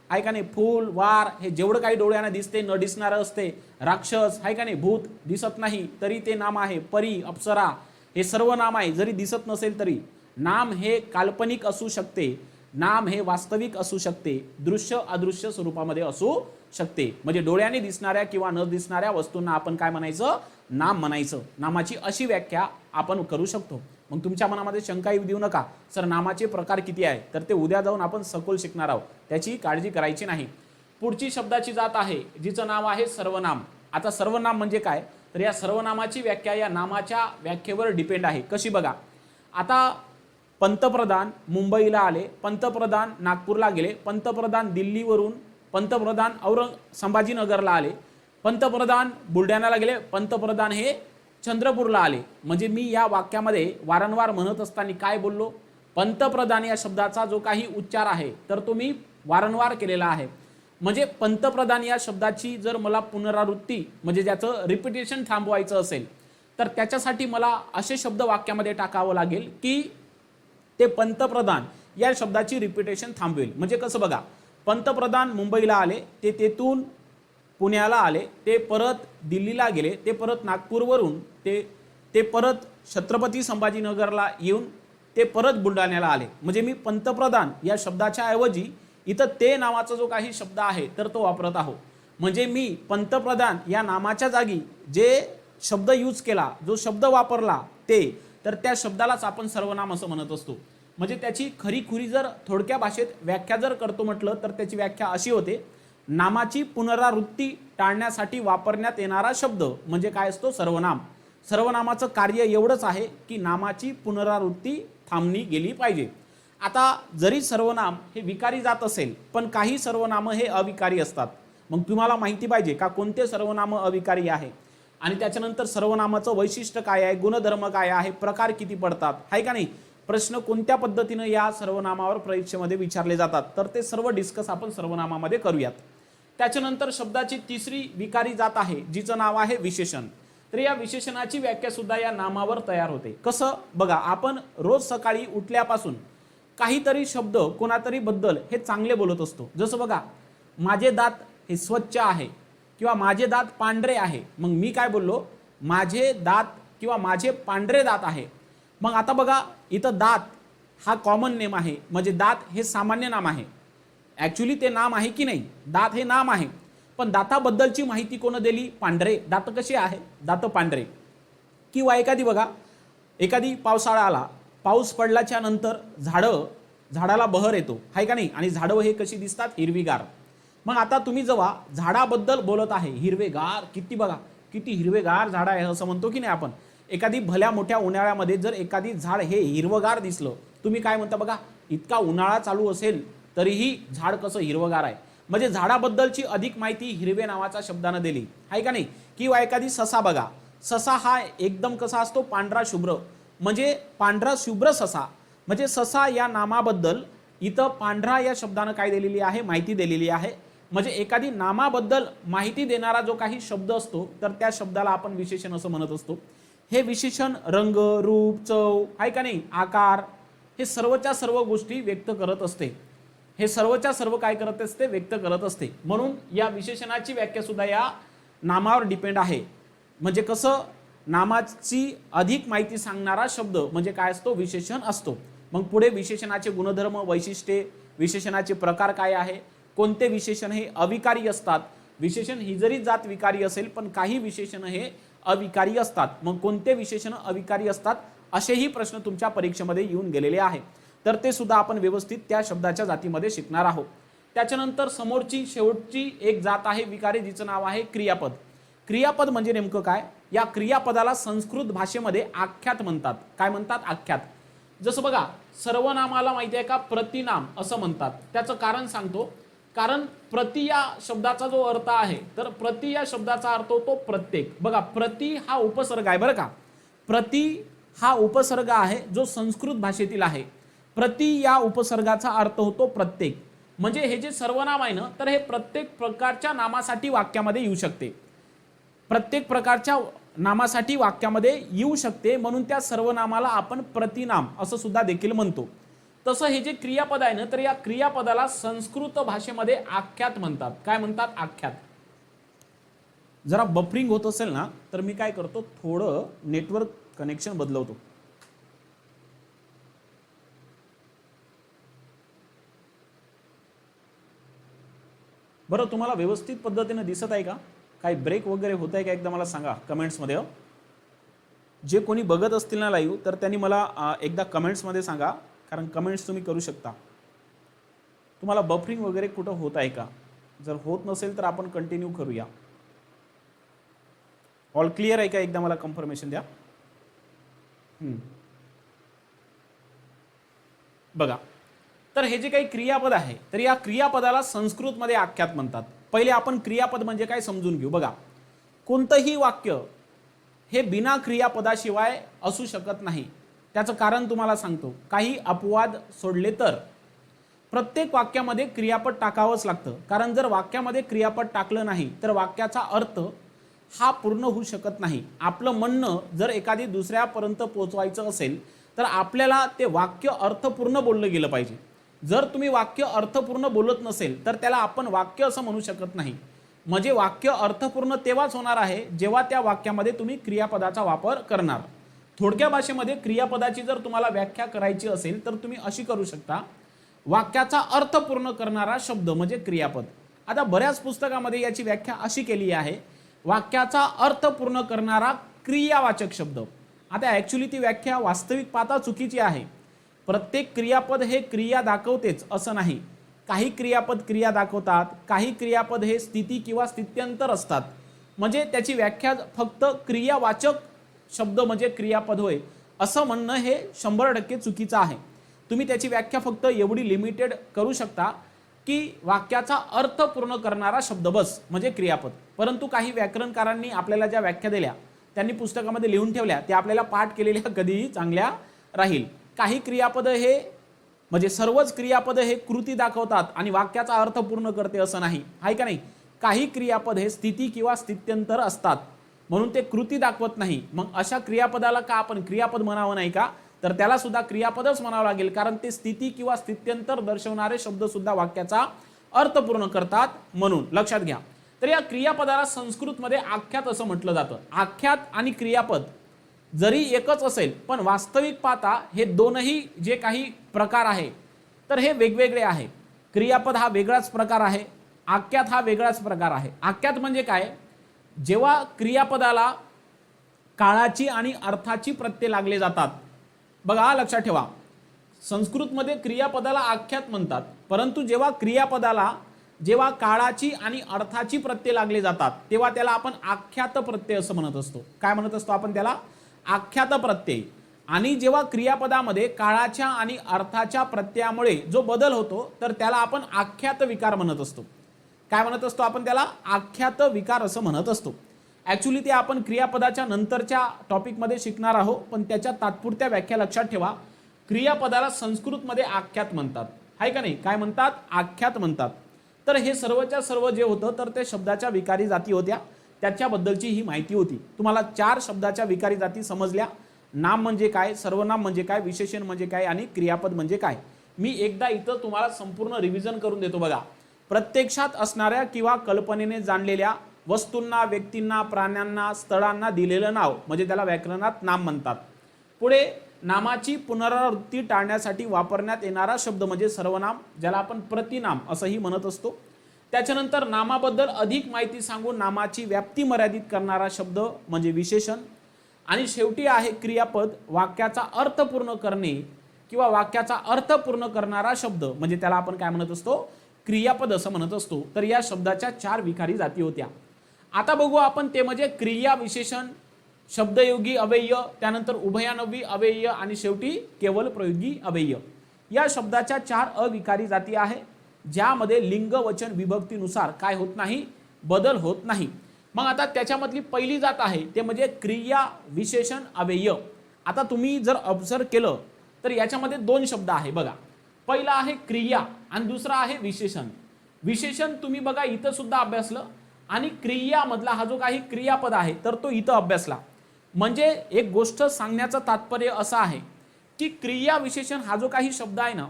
आहे का नाही, फूल, वार, हे जेवढं काही डोळ्यांना दिसते न दिसणारं असते, राक्षस आहे का नाही, भूत दिसत नाही तरी ते नाम आहे, परी, अप्सरा, हे सर्व नाम आहे. जरी दिसत नसेल तरी नाम हे काल्पनिक असू शकते, नाम हे वास्तविक असू शकते, दृश्य अदृश्य स्वरूपामध्ये असू शकते. म्हणजे डोळ्याने दिसणाऱ्या किंवा न दिसणाऱ्या वस्तूंना आपण काय म्हणायचं, नाम म्हणायचं. नामाची अशी व्याख्या आपण करू शकतो. मग तुमच्या मनामध्ये शंका येऊ देऊ नका, सर नामाचे प्रकार किती आहे, तर ते उद्या जाऊन आपण सखोल शिकणार आहोत, त्याची काळजी करायची नाही. पुढची शब्दाची जात आहे जिचं नाव आहे सर्वनाम. आता सर्वनाम म्हणजे काय, तर या सर्वनामाची व्याख्या या नामाच्या व्याख्येवर डिपेंड आहे. कशी बघा, आता पंतप्रधान मुंबईला आले, पंतप्रधान नागपूरला गेले, पंतप्रधान दिल्लीवरून पंतप्रधान संभाजीनगरला आले, पंतप्रधान बुलढाण्याला गेले, पंतप्रधान हे चंद्रपूरला आले. म्हणजे मी या वाक्यामध्ये वारंवार म्हणत असताना काय बोललो, पंतप्रधान या शब्दाचा जो काही उच्चार आहे तर तो मी वारंवार केलेला आहे. म्हणजे पंतप्रधान या शब्दाची जर मला पुनरावृत्ती म्हणजे ज्याचं रिपिटेशन थांबवायचं असेल तर त्याच्यासाठी मला असे शब्द वाक्यामध्ये टाकावं लागेल की ते पंतप्रधान या शब्दाची रिपिटेशन थांबवेल. म्हणजे कसं बघा, पंतप्रधान मुंबईला आले, ते तेथून पुण्याला आले, ते परत दिल्लीला गेले, ते परत नागपूरवरून ते परत छत्रपती संभाजीनगरला येऊन ते परत बुलढाण्याला आले. म्हणजे मी पंतप्रधान या शब्दाच्या ऐवजी इथं ते नावाचा जो काही शब्द आहे तर तो वापरत आहो. म्हणजे मी पंतप्रधान या नामाच्या जागी जे शब्द यूज केला, जो शब्द वापरला ते, तर त्या शब्दालाच आपण सर्वनाम असं म्हणत असतो. म्हणजे त्याची खरीखुरी जर थोडक्या भाषेत व्याख्या जर करतो म्हटलं तर त्याची व्याख्या अशी होते, नामाची पुनरावृत्ती टाळण्यासाठी वापरण्यात येणारा शब्द म्हणजे काय असतो, सर्वनाम. सर्वनामाचं कार्य एवढंच आहे की नामाची पुनरावृत्ती थांबली गेली पाहिजे. आता जरी सर्वनाम हे विकारी जात असेल पण काही सर्वनाम हे अविकारी असतात. मग तुम्हाला माहिती पाहिजे का कोणते सर्वनाम अविकारी आहे. आणि त्याच्यानंतर सर्वनामाचं वैशिष्ट्य काय आहे, गुणधर्म काय आहे, प्रकार किती पडतात, आहे का नाही, प्रश्न कोणत्या पद्धतीनं या सर्वनामावर परीक्षेमध्ये विचारले जातात, तर ते सर्व डिस्कस आपण सर्वनामामध्ये करूयात. त्याच्यानंतर शब्दाची तिसरी विकारी जात आहे जिचं नाव आहे विशेषण. तर या विशेषणाची व्याख्या सुद्धा या नामावर तयार होते. कसं बघा, आपण रोज सकाळी उठल्यापासून काहीतरी शब्द कोणातरी बद्दल हे चांगले बोलत असतो. जसं बघा, माझे दात हे स्वच्छ आहे किंवा माझे दात पांढरे आहे. मग मी काय बोललो, माझे दात किंवा माझे पांढरे दात आहे. मग आता बघा, इथं दात हा कॉमन नेम आहे, म्हणजे दात हे सामान्य नाम आहे. ॲक्च्युली ते नाम आहे की नाही, दात हे नाम आहे, पण दाताबद्दलची माहिती कोण दिली, पांढरे दात कसे आहे, दात पांढरे. किंवा एखादी बघा, एखादी पावसाळा आला, पाऊस पडल्याच्या नंतर झाडाला बहर येतो, आहे का नाही, आणि झाडं हे कशी दिसतात, हिरवीगार. मग आता तुम्ही जेव्हा झाडाबद्दल बोलत आहे, हिरवेगार, किती बघा किती हिरवेगार झाड आहे असं म्हणतो की नाही आपण. एखादी भल्या मोठ्या उन्हाळ्यामध्ये जर एखादी झाड हे हिरवगार दिसलं, तुम्ही काय म्हणता बघा, इतका उन्हाळा चालू असेल तरीही झाड कसं हिरवगार आहे. म्हणजे झाडाबद्दलची अधिक माहिती हिरवे नावाच्या शब्दानं दिली, आहे का नाही. किंवा एखादी ससा बघा, ससा हा एकदम कसा असतो, पांढरा शुभ्र, म्हणजे पांढरा शुभ्र ससा. म्हणजे ससा या नामाबद्दल इथं पांढरा या शब्दानं काय दिलेली आहे, माहिती दिलेली आहे. म्हणजे एखादी नामाबद्दल माहिती देणारा जो काही शब्द असतो तर त्या शब्दाला आपण विशेषण असं म्हणत असतो. हे विशेषण रंग, रूप, चव, आहे का नाही, आकार, हे सर्वच्या सर्व गोष्टी व्यक्त करत असते. हे सर्वच्या सर्व काय करत असते, व्यक्त करत असते. म्हणून या विशेषणाची व्याख्या सुद्धा या नामावर डिपेंड आहे. म्हणजे कसं, नामाची अधिक माहिती सांगणारा शब्द म्हणजे काय असतो, विशेषण असतो. मग पुढे विशेषणाचे गुणधर्म, वैशिष्ट्ये, विशेषणाचे प्रकार काय आहे, कोणते विशेषण हे अविकारी असतात. विशेषण ही जरी जात विकारी असेल पण काही विशेषण हे अविकारी असतात. मग कोणते विशेषण अविकारी असतात असेही प्रश्न तुमच्या परीक्षेमध्ये येऊन गेलेले आहे. तर ते सुद्धा आपण व्यवस्थित त्या शब्दाच्या जातीमध्ये शिकणार आहोत. त्याच्यानंतर समोरची शेवटची एक जात आहे विकारी, जिचं नाव आहे क्रियापद. क्रियापद म्हणजे नेमकं काय, या क्रियापदाला संस्कृत भाषेमध्ये आख्यात म्हणतात. काय म्हणतात, आख्यात. जसं बघा, सर्वनामाला माहिती आहे का, प्रतिनाम असं म्हणतात. त्याचं कारण सांगतो. कारण प्रति या शब्दाचा जो अर्थ आहे, तर प्रति या शब्दाचा अर्थ होतो प्रत्येक. बघा, प्रति हा उपसर्ग आहे बरं का, प्रति हा उपसर्ग आहे जो संस्कृत भाषेतील आहे. प्रति या उपसर्गाचा अर्थ होतो प्रत्येक. म्हणजे हे जे सर्वनाम आहे ना, तर हे प्रत्येक प्रकारच्या नामासाठी वाक्यामध्ये येऊ शकते. प्रत्येक प्रकारच्या नामासाठी वाक्यामध्ये येऊ शकते, म्हणून त्या सर्वनामाला आपण प्रतिनाम असं सुद्धा देखील म्हणतो. तसं हे जे क्रियापद आहे ना, तर या क्रियापदाला संस्कृत भाषेमध्ये आख्यात म्हणतात. काय म्हणतात, आख्यात. जरा बफरिंग होत असेल ना, तर मी काय करतो, थोडं नेटवर्क कनेक्शन बदलवतो. बरं, तुम्हाला व्यवस्थित पद्धतीने दिसत आहे का, काही ब्रेक वगैरे होत आहे का, एकदा मला सांगा कमेंट्समध्ये. जे कोणी बघत असतील ना लाईव्ह, तर त्यांनी मला एकदा कमेंट्समध्ये सांगा, कारण कमेंट्स तुम्ही करू शकता. तुम्हाला बफरिंग वगैरे कुठं होत आहे का, जर होत नसेल तर आपण कंटिन्यू करूया. ऑल क्लिअर आहे का, एकदा मला कन्फर्मेशन द्या. बघा, तर हे जे काही क्रियापद आहे, तर या क्रियापदाला संस्कृतमध्ये आख्यात म्हणतात. पहिले आपण क्रियापद म्हणजे काय समजून घेऊ. बघा, कोणतंही वाक्य हे बिना क्रियापदाशिवाय असू शकत नाही. त्याचं कारण तुम्हाला सांगतो. काही अपवाद सोडले तर प्रत्येक वाक्यामध्ये क्रियापद टाकावंच लागतं. कारण जर वाक्यामध्ये क्रियापद टाकलं नाही तर वाक्याचा अर्थ हा पूर्ण होऊ शकत नाही. आपलं म्हणणं जर एखादी दुसऱ्यापर्यंत पोहोचवायचं असेल तर आपल्याला ते वाक्य अर्थपूर्ण बोललं गेलं पाहिजे. जर तुम्ही वाक्य अर्थपूर्ण बोलत नसेल तर त्याला आपण वाक्य असं म्हणू शकत नाही. म्हणजे वाक्य अर्थपूर्ण तेव्हाच होणार आहे जेव्हा त्या वाक्यामध्ये तुम्ही क्रियापदाचा वापर करणार. थोडक्या भाषेमध्ये क्रियापदाची जर तुम्हाला व्याख्या करायची असेल तर तुम्ही अशी करू शकता, वाक्याचा अर्थ पूर्ण करणारा शब्द म्हणजे क्रियापद. आता बऱ्याच पुस्तकामध्ये याची व्याख्या अशी केली आहे, वाक्याचा अर्थ पूर्ण करणारा क्रियावाचक शब्द. आता ॲक्च्युली ती व्याख्या वास्तविक पाहता चुकीची आहे. प्रत्येक क्रियापद हे क्रिया दाखवतेच असं नाही. काही क्रियापद क्रिया दाखवतात, काही क्रियापद हे स्थिती किंवा स्थित्यंतर असतात. म्हणजे त्याची व्याख्या फक्त क्रियावाचक शब्द म्हणजे क्रियापद होय असं म्हणणं हे 100% चुकीचं आहे. तुम्ही त्याची व्याख्या फक्त एवढी लिमिटेड करू शकता की वाक्याचा अर्थ पूर्ण करणारा शब्द बस म्हणजे क्रियापद. परंतु काही व्याकरणकारांनी आपल्याला ज्या व्याख्या दिल्या त्यांनी पुस्तकामध्ये लिहून ठेवल्या त्या आपल्याला पाठ केलेल्या कधीही चांगल्या राहील. काही क्रियापद हे म्हणजे सर्वच क्रियापद हे कृती दाखवतात आणि वाक्याचा अर्थ पूर्ण करते असं नाही, आहे का नाही. काही क्रियापद हे स्थिती किंवा स्थित्यंतर असतात म्हणून ते कृती दाखवत नाही. मग अशा क्रियापदाला का आपण क्रियापद म्हणावं नाही का, तर त्याला सुद्धा क्रियापदच म्हणावं लागेल, कारण ते स्थिती किंवा स्थित्यंतर दर्शवणारे शब्द सुद्धा वाक्याचा अर्थ पूर्ण करतात म्हणून लक्षात घ्या. तर या क्रियापदाला संस्कृतमध्ये आख्यात असं म्हटलं जातं. आख्यात आणि क्रियापद जरी एकच असेल पण वास्तविक पाहता हे दोनही जे काही प्रकार आहे तर हे वेगवेगळे आहे. क्रियापद हा वेगळाच प्रकार आहे, आख्यात हा वेगळाच प्रकार आहे. आख्यात म्हणजे काय, जेव्हा क्रियापदाला काळाची आणि अर्थाची प्रत्यय लागले जातात. बघा लक्षात ठेवा, संस्कृतमध्ये क्रियापदाला आख्यात म्हणतात, परंतु जेव्हा काळाची आणि अर्थाची प्रत्यय लागले जातात तेव्हा त्याला आपण आख्यात प्रत्यय असं म्हणत असतो. काय म्हणत असतो आपण त्याला, आख्यात प्रत्यय. आणि जेव्हा क्रियापदामध्ये काळाच्या आणि अर्थाच्या प्रत्ययामुळे जो बदल होतो तर त्याला आपण आख्यात विकार म्हणत असतो. काय म्हणत असतो आपण त्याला, आख्यात विकार असं म्हणत असतो. ॲक्च्युली ते आपण क्रियापदाच्या नंतरच्या टॉपिकमध्ये शिकणार आहोत, पण त्याच्या तात्पुरत्या व्याख्या लक्षात ठेवा. क्रियापदाला संस्कृतमध्ये आख्यात म्हणतात, आहे का नाही. काय म्हणतात, आख्यात म्हणतात. तर हे सर्वच्या सर्व जे होतं तर ते शब्दाच्या विकारी जाती होत्या, त्याच्याबद्दलची ही माहिती होती. तुम्हाला 4 शब्दाच्या विकारी जाती समजल्या. नाम म्हणजे काय, सर्वनाम म्हणजे काय, विशेषण म्हणजे काय आणि क्रियापद म्हणजे काय. मी एकदा इथं तुम्हाला संपूर्ण रिव्हिजन करून देतो. बघा, प्रत्यक्षात असणाऱ्या किंवा कल्पनेने जाणलेल्या वस्तूंना, व्यक्तींना, प्राण्यांना, स्थळांना दिलेलं नाव म्हणजे त्याला व्याकरणात नाम म्हणतात. पुढे नामाची पुनरावृत्ती टाळण्यासाठी वापरण्यात येणारा शब्द म्हणजे सर्वनाम, ज्याला आपण प्रतिनाम असंही म्हणत असतो. त्याच्यानंतर नामाबद्दल अधिक माहिती सांगून नामाची व्याप्ती मर्यादित करणारा शब्द म्हणजे विशेषण. आणि शेवटी आहे क्रियापद, वाक्याचा अर्थ पूर्ण करणे किंवा वाक्याचा अर्थ पूर्ण करणारा शब्द म्हणजे त्याला आपण काय म्हणत असतो, क्रियापद असं म्हणत असतो. तर या शब्दाच्या 4 विकारी जाती होत्या. आता बघू आपण ते म्हणजे क्रिया विशेषण, शब्दयोगी अव्यय, त्यानंतर उभयानवी अव्यय आणि शेवटी केवल प्रयोगी अव्यय. या शब्दाच्या 4 अविकारी जाती आहे, ज्यामध्ये लिंग वचन विभक्तीनुसार काय होत नाही, बदल होत नाही. मग आता त्याच्यामधली पहिली जात आहे ते म्हणजे क्रिया विशेषण अव्यय. आता तुम्ही जर ऑब्झर्व केलं तर याच्यामध्ये 2 शब्द आहे. बघा, पहिला आहे क्रिया आणि दुसरा आहे विशेषण. विशेषण तुम्ही बघा इथं सुद्धा अभ्यासलं आणि क्रिया मधला हा जो काही क्रियापद आहे तर तो इथं अभ्यासला. म्हणजे एक गोष्ट सांगण्याचं तात्पर्य असं आहे की क्रिया विशेषण हा जो काही शब्द आहे ना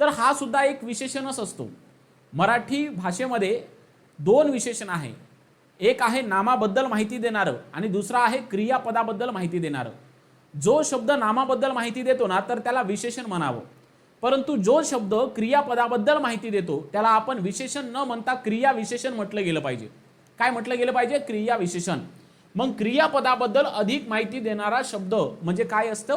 तर हा सुद्धा एक विशेषणच असतो. मराठी भाषेमध्ये 2 विशेषण आहे, एक आहे नामाबद्दल माहिती देणारं आणि दुसरा आहे क्रियापदाबद्दल माहिती देणारं. जो शब्द नामाबद्दल माहिती देतो ना तर त्याला विशेषण म्हणावं, परंतु जो शब्द क्रियापदाबद्दल माहिती देतो त्याला आपण विशेषण न म्हणता क्रिया विशेषण म्हटलं गेलं पाहिजे. काय म्हटलं गेलं पाहिजे, क्रिया विशेषण. मग क्रियापदाबद्दल अधिक माहिती देणारा शब्द म्हणजे काय असतो,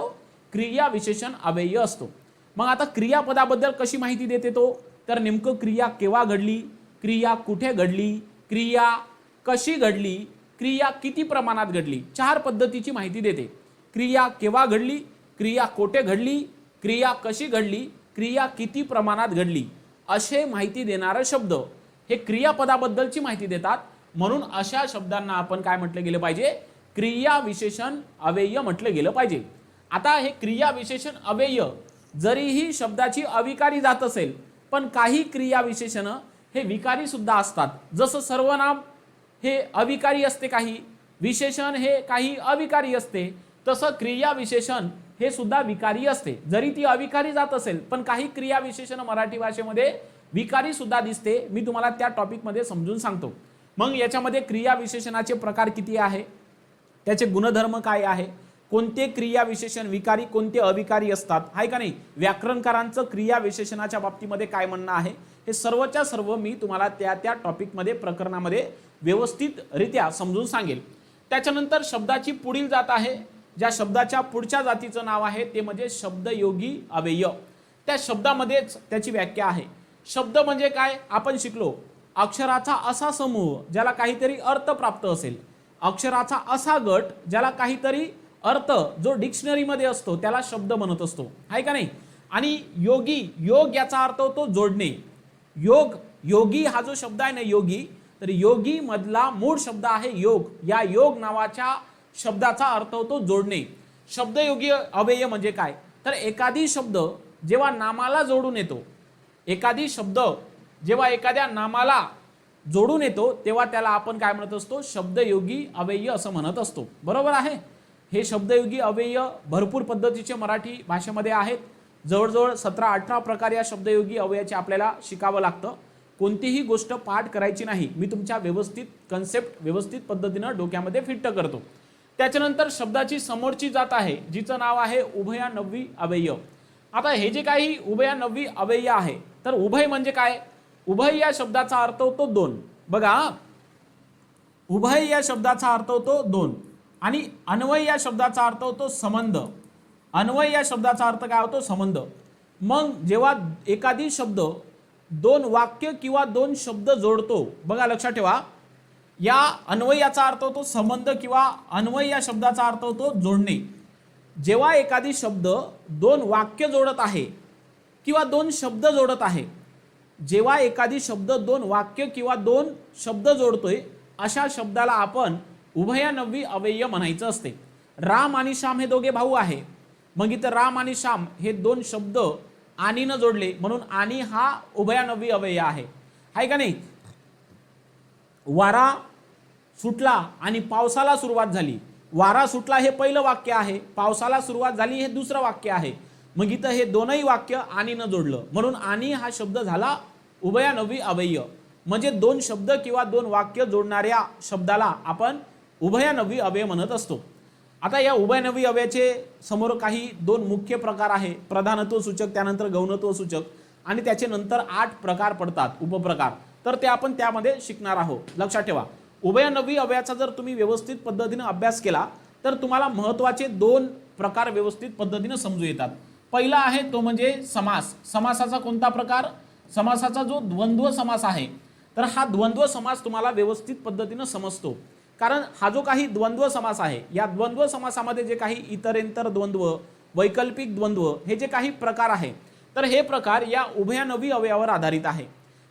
क्रिया विशेषण अव्यय असतो. मग आता क्रियापदाबद्दल कशी माहिती देते तो, तर नेमकं क्रिया केव्हा घडली, क्रिया कुठे घडली, क्रिया कशी घडली, क्रिया किती प्रमाणात घडली, 4 पद्धतीची माहिती देते. क्रिया केव्हा घडली, क्रिया कोठे घडली, क्रिया कशी घडली, क्रिया किती प्रमाणात घडली, असे माहिती देणारे शब्द हे क्रियापदाबद्दलची माहिती देतात. म्हणून अशा शब्दांना आपण काय म्हटलं गेलं पाहिजे, क्रिया विशेषण अव्यय म्हटलं गेलं पाहिजे. आता हे क्रिया विशेषण अव्यय जरीही शब्दाची अविकारी जात असेल पण काही क्रिया विशेषण हे विकारी सुद्धा असतात. जसं सर्वनाम हे अविकारी असते, काही विशेषण हे काही अविकारी असते, तसं क्रिया विशेषण हे सुद्धा विकारी असते. जरी ती अविकारी जात असेल पण काही क्रिया विशेषण मराठी भाषेमध्ये विकारी सुद्धा दिसते. मी तुम्हाला त्या टॉपिकमध्ये समजून सांगतो. मग याच्यामध्ये क्रिया विशेषणाचे प्रकार किती आहे, त्याचे गुणधर्म काय आहे, कोणते क्रिया विशेषण विकारी कोणते अविकारी असतात, आहे का नाही. व्याकरणकारांचं क्रिया विशेषणाच्या बाबतीमध्ये काय म्हणणं आहे हे सर्वच्या सर्व मी तुम्हाला त्या टॉपिकमध्ये प्रकरणामध्ये व्यवस्थितरित्या समजून सांगेल. त्याच्यानंतर शब्दाची पुढील जात आहे, ज्या शब्दाच्या पुढच्या जातीचं नाव आहे ते म्हणजे शब्दयोगी अव्यय. त्या शब्दामध्येच त्याची व्याख्या आहे. शब्द म्हणजे काय आपण शिकलो, अक्षराचा असा समूह ज्याला काहीतरी अर्थ प्राप्त असेल, अक्षराचा असा गट ज्याला काहीतरी अर्थ जो डिक्शनरीमध्ये असतो त्याला शब्द म्हणत असतो, आहे का नाही. आणि योगी, योग याचा अर्थ होतो जोडणे. योग, योगी हा जो शब्द आहे ना योगी, तर योगी मधला मूळ शब्द आहे योग. या योग नावाच्या शब्दाचा अर्थ होतो जोडणे. शब्दयोगी अव्यय म्हणजे काय, तर एखादी शब्द जेव्हा नामाला जोडून येतो, एखादी शब्द जेव्हा एखाद्या नामाला जोडून येतो तेव्हा त्याला आपण काय म्हणत असतो, शब्दयोगी अव्यय असं म्हणत असतो. बरोबर आहे. हे शब्दयोगी अव्यय भरपूर पद्धतीचे मराठी भाषेमध्ये आहेत. जवळजवळ 17-18 प्रकार या शब्दयोगी अव्ययाचे आपल्याला शिकावं लागतं. कोणतीही गोष्ट पाठ करायची नाही, मी तुमच्या व्यवस्थित कन्सेप्ट व्यवस्थित पद्धतीनं डोक्यामध्ये फिट करतो. त्याच्यानंतर शब्दाची समोरची जात आहे जिचं नाव आहे उभयान्वयी अव्यय. आता हे जे काही उभयान्वयी अव्यय आहे, तर उभय म्हणजे काय, उभय या शब्दाचा अर्थ होतो दोन. बघा, उभय या शब्दाचा अर्थ होतो दोन आणि अन्वय या शब्दाचा अर्थ होतो संबंध. अन्वय या शब्दाचा अर्थ काय होतो, संबंध. मग जेव्हा एखादी शब्द दोन वाक्य किंवा दोन शब्द जोडतो, बघा लक्षात ठेवा, या अन्वयाचा अर्थ होतो संबंध किंवा अन्वय या शब्दाचा अर्थ होतो जोडणे. जेव्हा एखादी शब्द दोन वाक्य जोडत आहे किंवा दोन शब्द जोडत आहे, जेव्हा एखादी शब्द दोन वाक्य किंवा दोन शब्द जोडतोय, अशा शब्दाला आपण उभयान्वयी अव्यय म्हणायचं असते. राम आणि श्याम हे दोघे भाऊ आहे, मग इथं राम आणि श्याम हे दोन शब्द आणीनं जोडले म्हणून आणि हा उभयान्वयी अव्यय आहे का नाही. वारा सुटला आणि पावसाला सुरुवात झाली. वारा सुटला हे पहिलं वाक्य आहे, पावसाला सुरुवात झाली हे दुसरं वाक्य आहे. मग इथं हे दोनही वाक्य आणीनं जोडलं म्हणून आणि हा शब्द झाला उभयान्वयी अव्यय. म्हणजे दोन शब्द किंवा दोन वाक्य जोडणाऱ्या शब्दाला आपण उभयान्वयी अव्यय म्हणत असतो. आता या उभयान्वयी अव्ययाचे समोर काही दोन मुख्य प्रकार आहे, प्रधानत्व सूचक, त्यानंतर गौणत्व सूचक आणि त्याचे नंतर 8 प्रकार पडतात उपप्रकार. तर ते आपण त्यामध्ये शिकणार आहोत. लक्षात ठेवा, उभयान्वयी अव्ययाचा जर तुम्ही व्यवस्थित पद्धतीने अभ्यास केला तर तुम्हाला महत्त्वाचे 2 प्रकार व्यवस्थित पद्धतीने समजू येतात. पहिला आहे तो म्हणजे समास. समासाचा कोणता प्रकार, समासाचा जो द्वंद्व समास आहे, तर हा द्वंद्व समास तुम्हाला व्यवस्थित पद्धतीने समजतो. कारण हा जो काही द्वंद्व समास आहे, या द्वंद्व समासामध्ये जे काही इतरेंतर द्वंद्व, वैकल्पिक द्वंद्व हे जे काही प्रकार आहे, तर हे प्रकार या उभयान्वयी अव्ययावर आधारित आहे.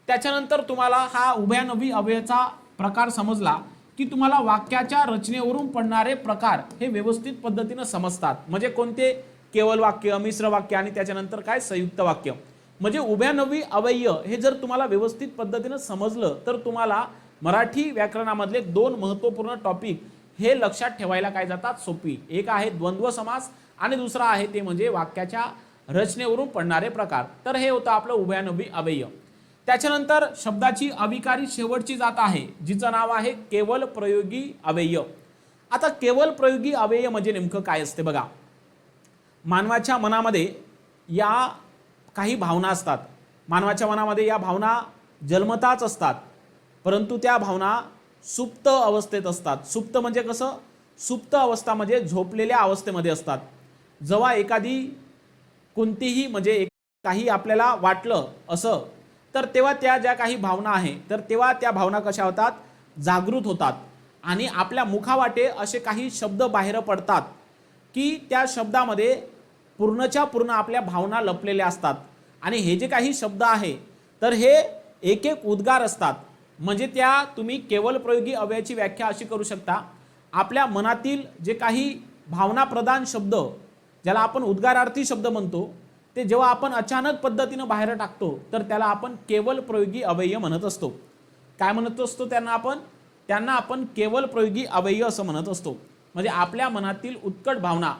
त्याच्यानंतर तुम्हाला हा उभयान्वयी अव्ययाचा प्रकार समजला की तुम्हाला वाक्याच्या रचनेवरून पडणारे प्रकार हे व्यवस्थित पद्धतीने समजतात. म्हणजे कोणते, केवल वाक्य, मिश्र वाक्य आणि त्याच्यानंतर काय, संयुक्त वाक्य. म्हणजे उभयान्वयी अव्यय हे जर तुम्हाला व्यवस्थित पद्धतीने समजलं तर तुम्हाला मराठी व्याकरणामधले 2 महत्त्वपूर्ण टॉपिक हे लक्षात ठेवायला काय जातात, सोपी. एक आहे द्वंद्व समास आणि दुसरा आहे ते म्हणजे वाक्याच्या रचनेवरून पडणारे प्रकार. तर हे होतं आपलं उभयान्वयी अव्यय. त्याच्यानंतर शब्दाची अविकारी शेवटची जात आहे जिचं नाव आहे केवल प्रयोगी अव्यय. आता केवल प्रयोगी अव्यय म्हणजे नेमकं काय असते बघा. मानवाच्या मनामध्ये या काही भावना असतात. मानवाच्या मनामध्ये या भावना जन्मताच असतात, परंतु त्या भावना सुप्त अवस्थेत असतात. सुप्त म्हणजे कसं, सुप्त अवस्था म्हणजे झोपलेल्या अवस्थेमध्ये असतात. जेव्हा एखादी कोणतीही म्हणजे काही आपल्याला वाटलं असं, तर तेव्हा त्या ज्या काही भावना आहे तर तेव्हा त्या भावना कशा होतात, जागृत होतात आणि आपल्या मुखावाटे असे काही शब्द बाहेर पडतात की त्या शब्दामध्ये पूर्णच्या पूर्ण आपल्या भावना लपलेल्या असतात. आणि हे जे काही शब्द आहे तर हे एक एक उद्गार असतात. म्हणजे त्या तुम्ही केवल प्रयोगी अव्ययाची व्याख्या अशी करू शकता, आपल्या मनातील जे काही भावनाप्रधान शब्द ज्याला आपण उद्गारार्थी शब्द म्हणतो, ते जेव्हा आपण अचानक पद्धतीने बाहेर टाकतो तर त्याला आपण केवल प्रयोगी अव्यय म्हणत असतो. काय म्हणत असतो त्यांना आपण केवल प्रयोगी अव्यय असं म्हणत असतो. म्हणजे आपल्या मनातील उत्कट भावना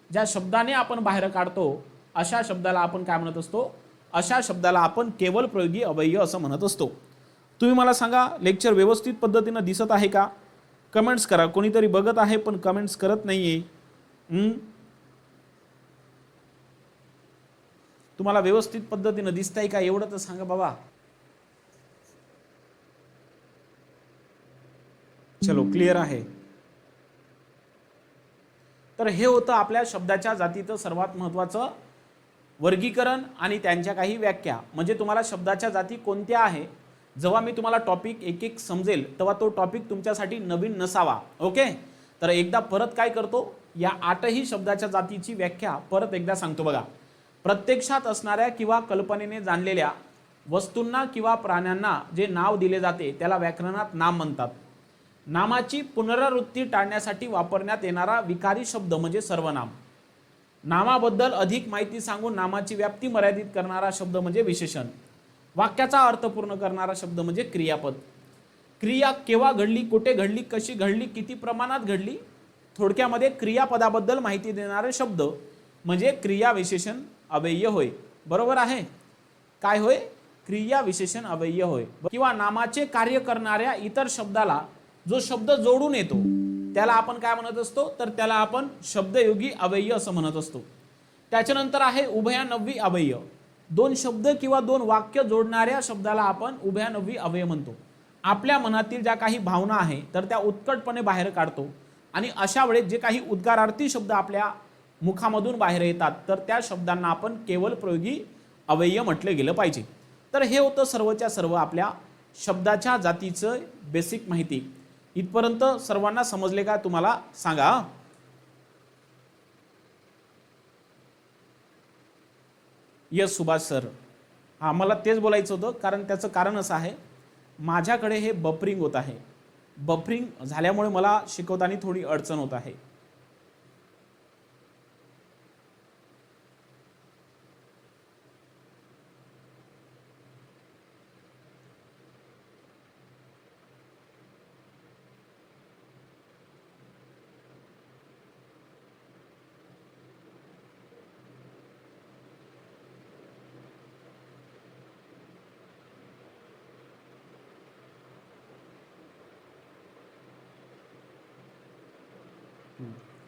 ज्या शब्दाने आपण बाहेर काढतो अशा शब्दाला आपण काय म्हणत असतो, अशा शब्दाला आपण केवल प्रयोगी अव्यय असं म्हणत असतो. तुम्ही मला सांगा, लेक्चर व्यवस्थित पद्धतीने दिसत आहे का? कमेंट्स करा. कोणीतरी बघत आहे पण कमेंट्स करत नाहीये. तुम्हाला व्यवस्थित पद्धतीने दिसतंय का एवढं तर सांगा बाबा. चलो, क्लिअर आहे. तर हे होतं आपल्या शब्दाच्या जातीचं सर्वात महत्त्वाचं वर्गीकरण आणि त्यांच्या काही व्याख्या. म्हणजे तुम्हाला शब्दाच्या जाती कोणत्या आहे, जेव्हा मी तुम्हाला टॉपिक एक एक समजेल तेव्हा तो टॉपिक तुमच्यासाठी नवीन नसावा. ओके. तर एकदा परत काय करतो, या 8ही शब्दाच्या जातीची व्याख्या परत एकदा सांगतो बघा. प्रत्यक्षात असणाऱ्या किंवा कल्पनेने जाणलेल्या वस्तूंना किंवा प्राण्यांना जे नाव दिले जाते त्याला व्याकरणात नाम म्हणतात. नामाची पुनरावृत्ती टाळण्यासाठी वापरण्यात येणारा विकारी शब्द म्हणजे सर्वनाम. नामाबद्दल अधिक माहिती सांगून नामाची व्याप्ती मर्यादित करणारा शब्द म्हणजे विशेषण. वाक्याचा अर्थ पूर्ण करणारा शब्द म्हणजे क्रियापद. क्रिया केव्हा घडली, कुठे घडली, कशी घडली, किती प्रमाणात घडली, थोडक्यामध्ये क्रियापदाबद्दल माहिती देणारे शब्द म्हणजे क्रिया विशेषण अव्यय होय. बरोबर आहे. काय होय? क्रिया विशेषण अव्यय होय. किंवा नामाचे कार्य करणाऱ्या इतर शब्दाला जो शब्द जोडून येतो त्याला आपण काय म्हणत असतो, तर त्याला आपण शब्दयोगी अव्यय असं म्हणत असतो. त्याच्यानंतर आहे उभयानव्वी अव्यय. दोन शब्द किंवा दोन वाक्य जोडणाऱ्या शब्दाला आपण उभयानव्वी अव्यय म्हणतो. आपल्या मनातील ज्या काही भावना आहे तर त्या उत्कटपणे बाहेर काढतो आणि अशा वेळेस जे काही उद्गारार्थी शब्द आपल्या मुखामधून बाहेर येतात तर त्या शब्दांना आपण केवळ प्रयोगी अव्यय म्हटले गेलं पाहिजे. तर हे होतं सर्वच्या सर्व आपल्या शब्दाच्या जातीचं बेसिक माहिती. इथपर्यंत सर्वांना समजले का तुम्हाला सांगा? Yes Subhash sir. हां, मला तेच बोलायचं होतं, कारण त्याचं कारण असं आहे, माझ्याकडे हे बफरिंग होत आहे. बफरिंग झाल्यामुळे मला शिकवताना थोडी अडचण होत आहे.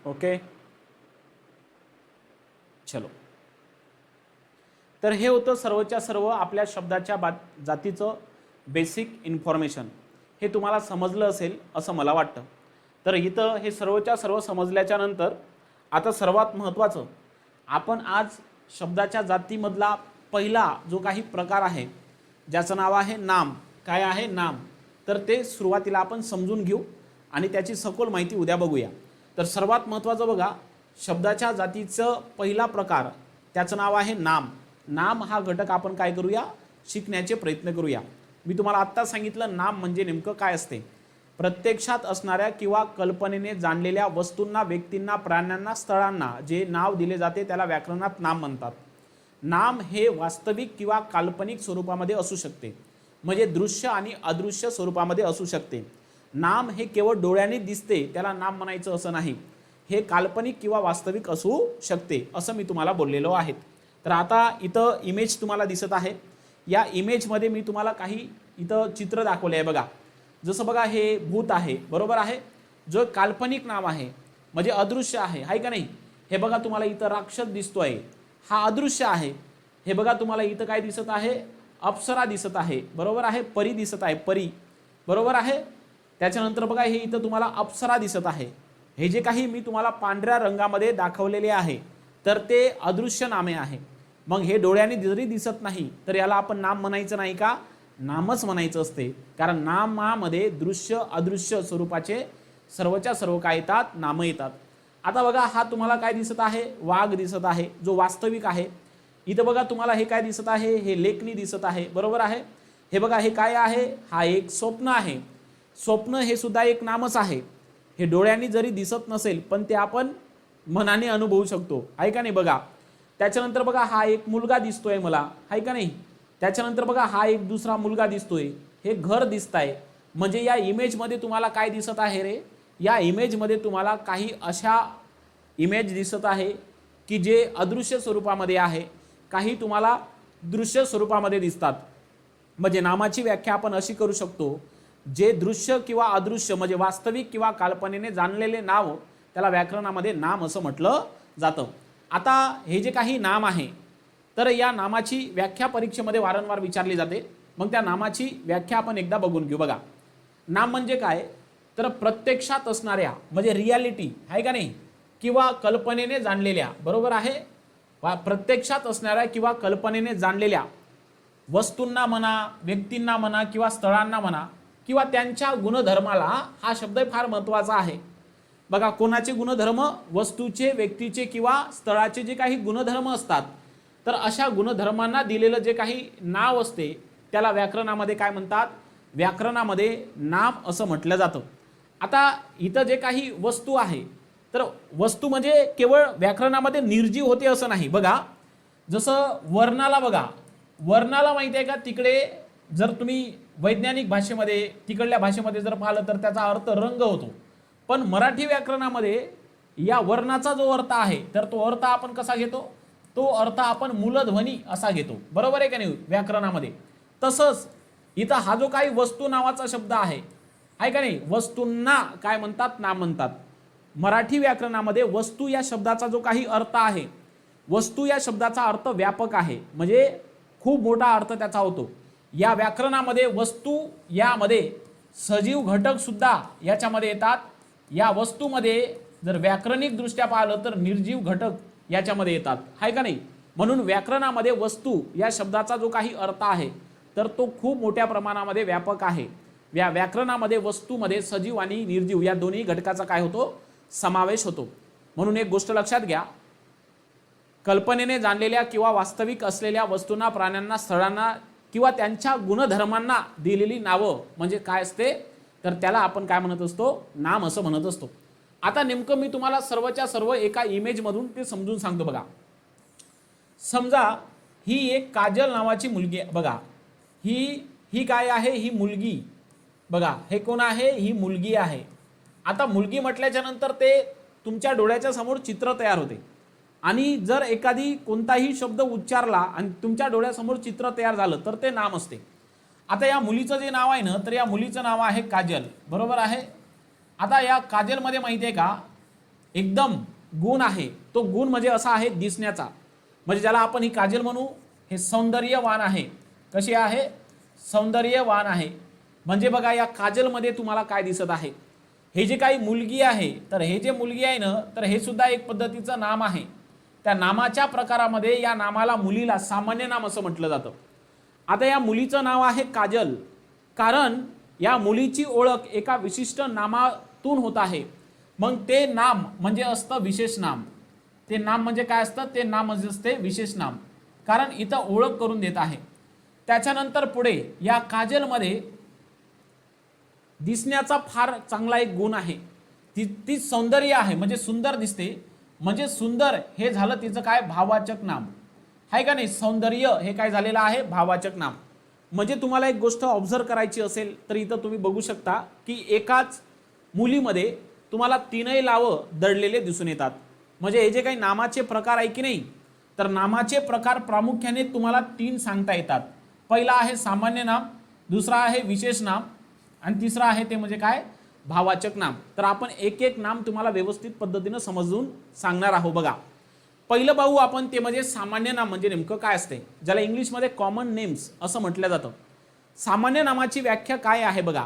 ओके, चलो. तर हे होतं सर्वच्या सर्व आपल्या शब्दाच्या जातीचं बेसिक इन्फॉर्मेशन. हे तुम्हाला समजलं असेल असं मला वाटतं. तर इथं हे सर्वच्या सर्व समजल्याच्या नंतर आता सर्वात महत्त्वाचं, आपण आज शब्दाच्या जातीमधला पहिला जो काही प्रकार आहे ज्याचं नाव आहे नाम. काय आहे? नाम. तर ते सुरुवातीला आपण समजून घेऊ आणि त्याची सखोल माहिती उद्या बघूया. तर सर्वात महत्त्वाचं बघा, शब्दाच्या जातीचं पहिला प्रकार त्याचं नाव आहे नाम. नाम हा घटक आपण काय करूया? शिकण्याचे प्रयत्न करूया. मी तुम्हाला आत्ता सांगितलं नाम म्हणजे नेमकं काय असते. प्रत्यक्षात असणाऱ्या किंवा कल्पनेने जाणलेल्या वस्तूंना, व्यक्तींना, प्राण्यांना, स्थळांना जे नाव दिले जाते त्याला व्याकरणात नाम म्हणतात. नाम हे वास्तविक किंवा काल्पनिक स्वरूपामध्ये असू शकते, म्हणजे दृश्य आणि अदृश्य स्वरूपामध्ये असू शकते. नाम हे केवळ डोळ्याने दिसते त्याला नाम म्हणायचं असं नाही, हे काल्पनिक किंवा वास्तविक असू शकते असं मी तुम्हाला बोललेलो आहे. तर आता इथं इमेज तुम्हाला दिसत आहे. या इमेजमध्ये मी तुम्हाला काही इथं चित्र दाखवले आहे बघा. जसं बघा, हे भूत आहे, बरोबर आहे, जो काल्पनिक नाम आहे म्हणजे अदृश्य आहे का नाही. हे बघा तुम्हाला इथं राक्षस दिसतोय, हा अदृश्य आहे. हे बघा तुम्हाला इथं काय दिसत आहे? अप्सरा दिसत आहे, बरोबर आहे. परी दिसत आहे, परी, बरोबर आहे. त्याच्यानंतर बघा, हे इथं तुम्हाला अप्सरा दिसत आहे. हे जे काही मी तुम्हाला पांढऱ्या रंगामध्ये दाखवलेले आहे तर ते अदृश्य नामे आहे. मग हे डोळ्याने जरी दिसत नाही तर याला आपण नाम म्हणायचं नाही का? नामच म्हणायचं असते, कारण नामामध्ये दृश्य अदृश्य स्वरूपाचे सर्वच्या सर्व काय येतात? नाम येतात. आता बघा, हा तुम्हाला काय दिसत आहे? वाघ दिसत आहे, जो वास्तविक आहे. इथं बघा तुम्हाला हे काय दिसत आहे? हे लेखनी दिसत आहे, बरोबर आहे. हे बघा, हे काय आहे? हा एक स्वप्न आहे. स्वप्न हे सुद्धा एक नामच आहे. हे डोळ्यांनी जरी दिसत नसेल पण ते आपण मनाने अनुभवू शकतो, आहे का नाही. बघा, त्याच्यानंतर बघा, हा एक मुलगा दिसतोय मला, आहे का नाही. त्याच्यानंतर बघा, हा एक दुसरा मुलगा दिसतोय, हे घर दिसत आहे. म्हणजे या इमेजमध्ये तुम्हाला काय दिसत आहे रे? या इमेजमध्ये तुम्हाला काही अशा इमेज दिसत आहे की जे अदृश्य स्वरूपामध्ये आहे, काही तुम्हाला दृश्य स्वरूपामध्ये दिसतात. म्हणजे नामाची व्याख्या आपण अशी करू शकतो, जे दृश्य किंवा अदृश्य म्हणजे वास्तविक किंवा काल्पनेने जाणलेले नाव त्याला व्याकरणामध्ये नाम असं म्हटलं जातं. आता हे जे काही नाम आहे तर या नामाची व्याख्या परीक्षेमध्ये वारंवार विचारली जाते. मग त्या नामाची व्याख्या आपण एकदा बघून घेऊ. बघा, नाम म्हणजे काय? तर प्रत्यक्षात असणाऱ्या म्हणजे रियालिटी, आहे का नाही, किंवा कल्पनेने जाणलेल्या, बरोबर आहे. प्रत्यक्षात असणाऱ्या किंवा कल्पनेने जाणलेल्या वस्तूंना म्हणा, व्यक्तींना म्हणा किंवा स्थळांना म्हणा किंवा त्यांच्या गुणधर्माला हा शब्द फार महत्त्वाचा आहे. बघा, कोणाचे गुणधर्म? वस्तूचे, व्यक्तीचे किंवा स्थळाचे जे काही गुणधर्म असतात तर अशा गुणधर्मांना दिलेलं जे काही नाव असते त्याला व्याकरणामध्ये काय म्हणतात, व्याकरणामध्ये नाम असं म्हटलं जातं. आता इथं जे काही वस्तू आहे, तर वस्तू म्हणजे केवळ व्याकरणामध्ये निर्जीव होते असं नाही. बघा जसं वर्णाला, बघा वर्णाला माहिती आहे का, तिकडे जर तुम्ही वैज्ञानिक भाषेमध्ये तिकडल्या भाषेमध्ये जर पाहिलं तर त्याचा अर्थ रंग होतो, पण मराठी व्याकरणामध्ये या वर्णाचा जो अर्थ आहे तर तो अर्थ आपण कसा घेतो, तो अर्थ आपण मूलध्वनी असा घेतो. बरोबर आहे का नाही व्याकरणामध्ये. तसंच इथं हा जो काही वस्तू नावाचा शब्द आहे का नाही, वस्तूंना काय म्हणतात, नाम म्हणतात. मराठी व्याकरणामध्ये वस्तू या शब्दाचा जो काही अर्थ आहे, वस्तू या शब्दाचा अर्थ व्यापक आहे, म्हणजे खूप मोठा अर्थ त्याचा होतो. या व्याकरणामध्ये वस्तू यामध्ये सजीव घटक सुद्धा याच्यामध्ये येतात. या वस्तूमध्ये जर व्याकरणिक दृष्ट्या पाहिलं तर निर्जीव घटक याच्यामध्ये येतात, आहे का नाही. म्हणून व्याकरणामध्ये वस्तू या शब्दाचा जो काही अर्थ आहे तर तो खूप मोठ्या प्रमाणामध्ये व्यापक आहे. या व्याकरणामध्ये वस्तूमध्ये सजीव आणि निर्जीव या दोन्ही घटकाचा काय होतो, समावेश होतो. म्हणून एक गोष्ट लक्षात घ्या, कल्पनेने जाणलेल्या किंवा वास्तविक असलेल्या वस्तूंना, प्राण्यांना, स्थळांना किंवा त्यांच्या गुणधर्मांना दिलेली नावं म्हणजे काय असते, तर त्याला आपण काय म्हणत असतो, नाम असं म्हणत असतो. आता नेमकं मी तुम्हाला सर्वच्या सर्व एका इमेजमधून ते समजून सांगतो. बघा समजा ही एक काजल नावाची मुलगी आहे. बघा ही काय आहे, ही मुलगी. बघा हे कोण आहे, ही मुलगी आहे. आता मुलगी म्हटल्याच्या नंतर ते तुमच्या डोळ्याच्या समोर चित्र तयार होते, आणि जर एखादी कोणताही शब्द उच्चारला आणि तुमच्या डोळ्यासमोर चित्र तयार झालं तर ते नाम असते. आता या मुलीचं जे नाव आहे ना, तर या मुलीचं नाव आहे काजल. बरोबर आहे. आता या काजलमध्ये माहिती आहे का, एकदम गुण आहे. तो गुण म्हणजे असा आहे दिसण्याचा, म्हणजे ज्याला आपण ही काजल म्हणू, हे सौंदर्यवान आहे. कशी आहे, सौंदर्यवान आहे. म्हणजे बघा या काजलमध्ये तुम्हाला काय दिसत आहे, हे जे काही मुलगी आहे, तर हे जे मुलगी आहे ना, तर हे सुद्धा एक पद्धतीचं नाम आहे. त्या नामाच्या प्रकारामध्ये या नामाला, मुलीला सामान्य नाम असं म्हटलं जातं. आता या मुलीचं नाव आहे काजल, कारण या मुलीची ओळख एका विशिष्ट नामातून होत आहे. मग ते नाम म्हणजे असतं विशेष नाम. ते नाम म्हणजे काय असतं, ते नाम म्हणजे असते विशेष नाम, कारण इथं ओळख करून देत आहे. त्याच्यानंतर पुढे या काजलमध्ये दिसण्याचा फार चांगला एक गुण आहे, ती सौंदर्य आहे, म्हणजे सुंदर दिसते. म्हणजे सुंदर हे झालं तिचं काय, भाववाचक नाम आहे का नाही. सौंदर्य हे काय झालेलं आहे, भाववाचक नाम. म्हणजे तुम्हाला एक गोष्ट ऑब्झर्व करायची असेल तर इथं तुम्ही बघू शकता की एकाच मुलीमध्ये तुम्हाला तीनही नावं दडलेले दिसून येतात. म्हणजे हे जे काही नामाचे प्रकार आहे की नाही, तर नामाचे प्रकार प्रामुख्याने तुम्हाला 3 सांगता येतात. पहिला आहे सामान्य नाम, दुसरा आहे विशेष नाम, आणि तिसरा आहे ते म्हणजे काय, भाववाचक नाम. तर आपण एक एक नाम तुम्हाला व्यवस्थित पद्धतीने समजून सांगणार आहोत. बघा पहिलं पाहू आपण, ते म्हणजे सामान्य नाम म्हणजे नेमकं काय असते, ज्याला इंग्लिशमध्ये कॉमन नेम्स असं म्हटलं जातं. सामान्य नामाची व्याख्या काय आहे बघा,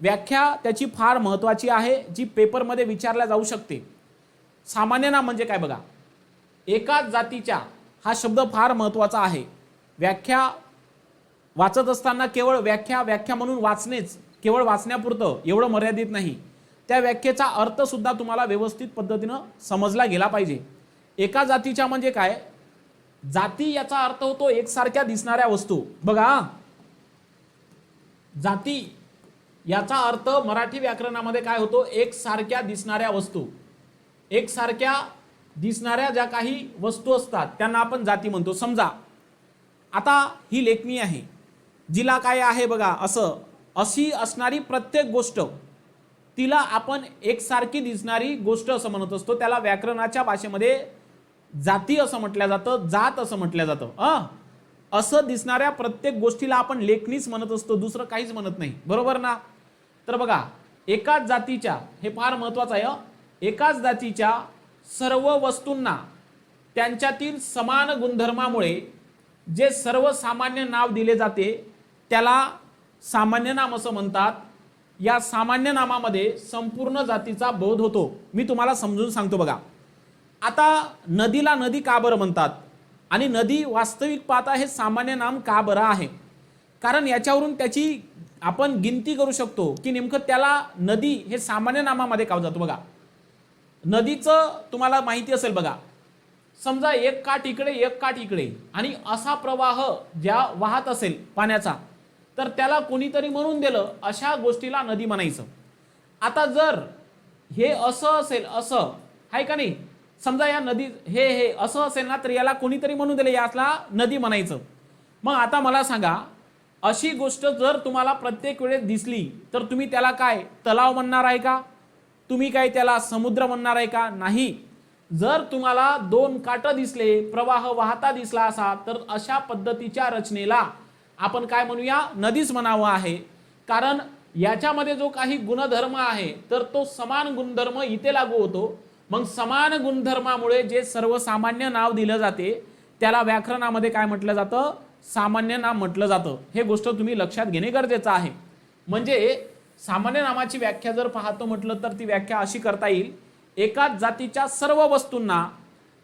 व्याख्या त्याची फार महत्त्वाची आहे, जी पेपरमध्ये विचारल्या जाऊ शकते. सामान्य नाम म्हणजे काय बघा, एकाच जातीच्या, हा शब्द फार महत्त्वाचा आहे. व्याख्या वाचत असताना केवळ व्याख्या म्हणून वाचणेच, केवळ वाचण्यापुरतं एवढं मर्यादित नाही, त्या व्याख्येचा अर्थ सुद्धा तुम्हाला व्यवस्थित पद्धतीनं समजला गेला पाहिजे. एका जातीच्या म्हणजे काय, जाती याचा अर्थ होतो एकसारख्या दिसणाऱ्या वस्तू. बघा जाती याचा अर्थ मराठी व्याकरणामध्ये काय होतो, एकसारख्या दिसणाऱ्या वस्तू. एकसारख्या दिसणाऱ्या ज्या काही वस्तू असतात त्यांना आपण जाती म्हणतो. समजा आता ही लेखणी आहे, जिला काय आहे बघा असं, अशी असणारी प्रत्येक गोष्ट तिला आपण एकसारखी दिसणारी गोष्ट असं म्हणत असतो. त्याला व्याकरणाच्या भाषेमध्ये जाती असं म्हटलं जातं, जात असं म्हटलं जातं. असं दिसणाऱ्या प्रत्येक गोष्टीला आपण लेखनीच म्हणत असतो, दुसरं काहीच म्हणत नाही. बरोबर ना. तर बघा एकाच जातीच्या, हे फार महत्त्वाचं आहे, एकाच जातीच्या सर्व वस्तूंना त्यांच्यातील समान गुणधर्मामुळे जे सर्वसामान्य नाव दिले जाते त्याला सामान्य नाम असं म्हणतात. या सामान्य नामामध्ये संपूर्ण जातीचा बोध होतो. मी तुम्हाला समजून सांगतो बघा. आता नदीला नदी का बरं म्हणतात, आणि नदी वास्तविक पाहता हे सामान्य नाम का बरं आहे, कारण याच्यावरून त्याची आपण गिनती करू शकतो की नेमकं त्याला नदी हे सामान्य नामामध्ये का जातो. बघा नदीचं तुम्हाला माहिती असेल बघा, समजा एक काठ इकडे एक काठ इकडे आणि असा प्रवाह ज्या वाहत असेल पाण्याचा, तर त्याला कोणीतरी म्हणून दिलं, अशा गोष्टीला नदी म्हणायचं. आता जर हे असं असेल, असं आहे का नाही, समजा या नदी हे असं असेल ना, तर याला कोणीतरी म्हणून दिलं, याला नदी म्हणायचं. मग आता मला सांगा, अशी गोष्ट जर तुम्हाला प्रत्येक वेळेस दिसली तर तुम्ही त्याला काय तलाव म्हणणार आहे का? तुम्ही काय त्याला समुद्र म्हणणार आहे का? नाही. जर तुम्हाला दोन काटं दिसले, प्रवाह वाहता दिसला असा, तर अशा पद्धतीच्या रचनेला आपण काय म्हणूया, नदीच म्हणावं आहे. कारण याच्यामध्ये जो काही गुणधर्म आहे तर तो समान गुणधर्म इथे लागू होतो. मग समान गुणधर्मामुळे जे सर्वसामान्य नाव दिलं जाते त्याला व्याकरणामध्ये काय म्हटलं जातं, सामान्य नाम म्हटलं जातं. हे गोष्ट तुम्ही लक्षात घेणे गरजेचं आहे. म्हणजे सामान्य नामाची व्याख्या जर पाहतो म्हटलं तर ती व्याख्या अशी करता येईल, एकाच जातीच्या सर्व वस्तूंना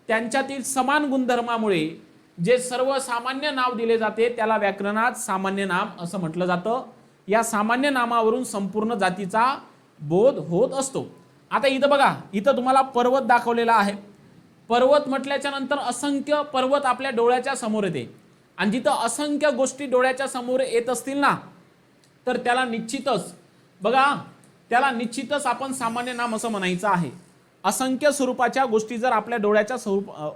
त्यांच्यातील समान गुणधर्मामुळे जे सर्वसामान्य नाव दिले जाते त्याला व्याकरणात सामान्य नाम असं म्हटलं जातं. या सामान्य नामावरून संपूर्ण जातीचा बोध होत असतो. आता इथं बघा, इथं तुम्हाला पर्वत दाखवलेला आहे. पर्वत म्हटल्याच्या नंतर असंख्य पर्वत आपल्या डोळ्याच्या समोर येते आणि जिथं असंख्य गोष्टी डोळ्याच्या समोर येत असतील ना, तर त्याला निश्चितच बघा, त्याला निश्चितच आपण सामान्य नाम असं म्हणायचं आहे. असंख्य स्वरूपाच्या गोष्टी जर आपल्या डोळ्याच्या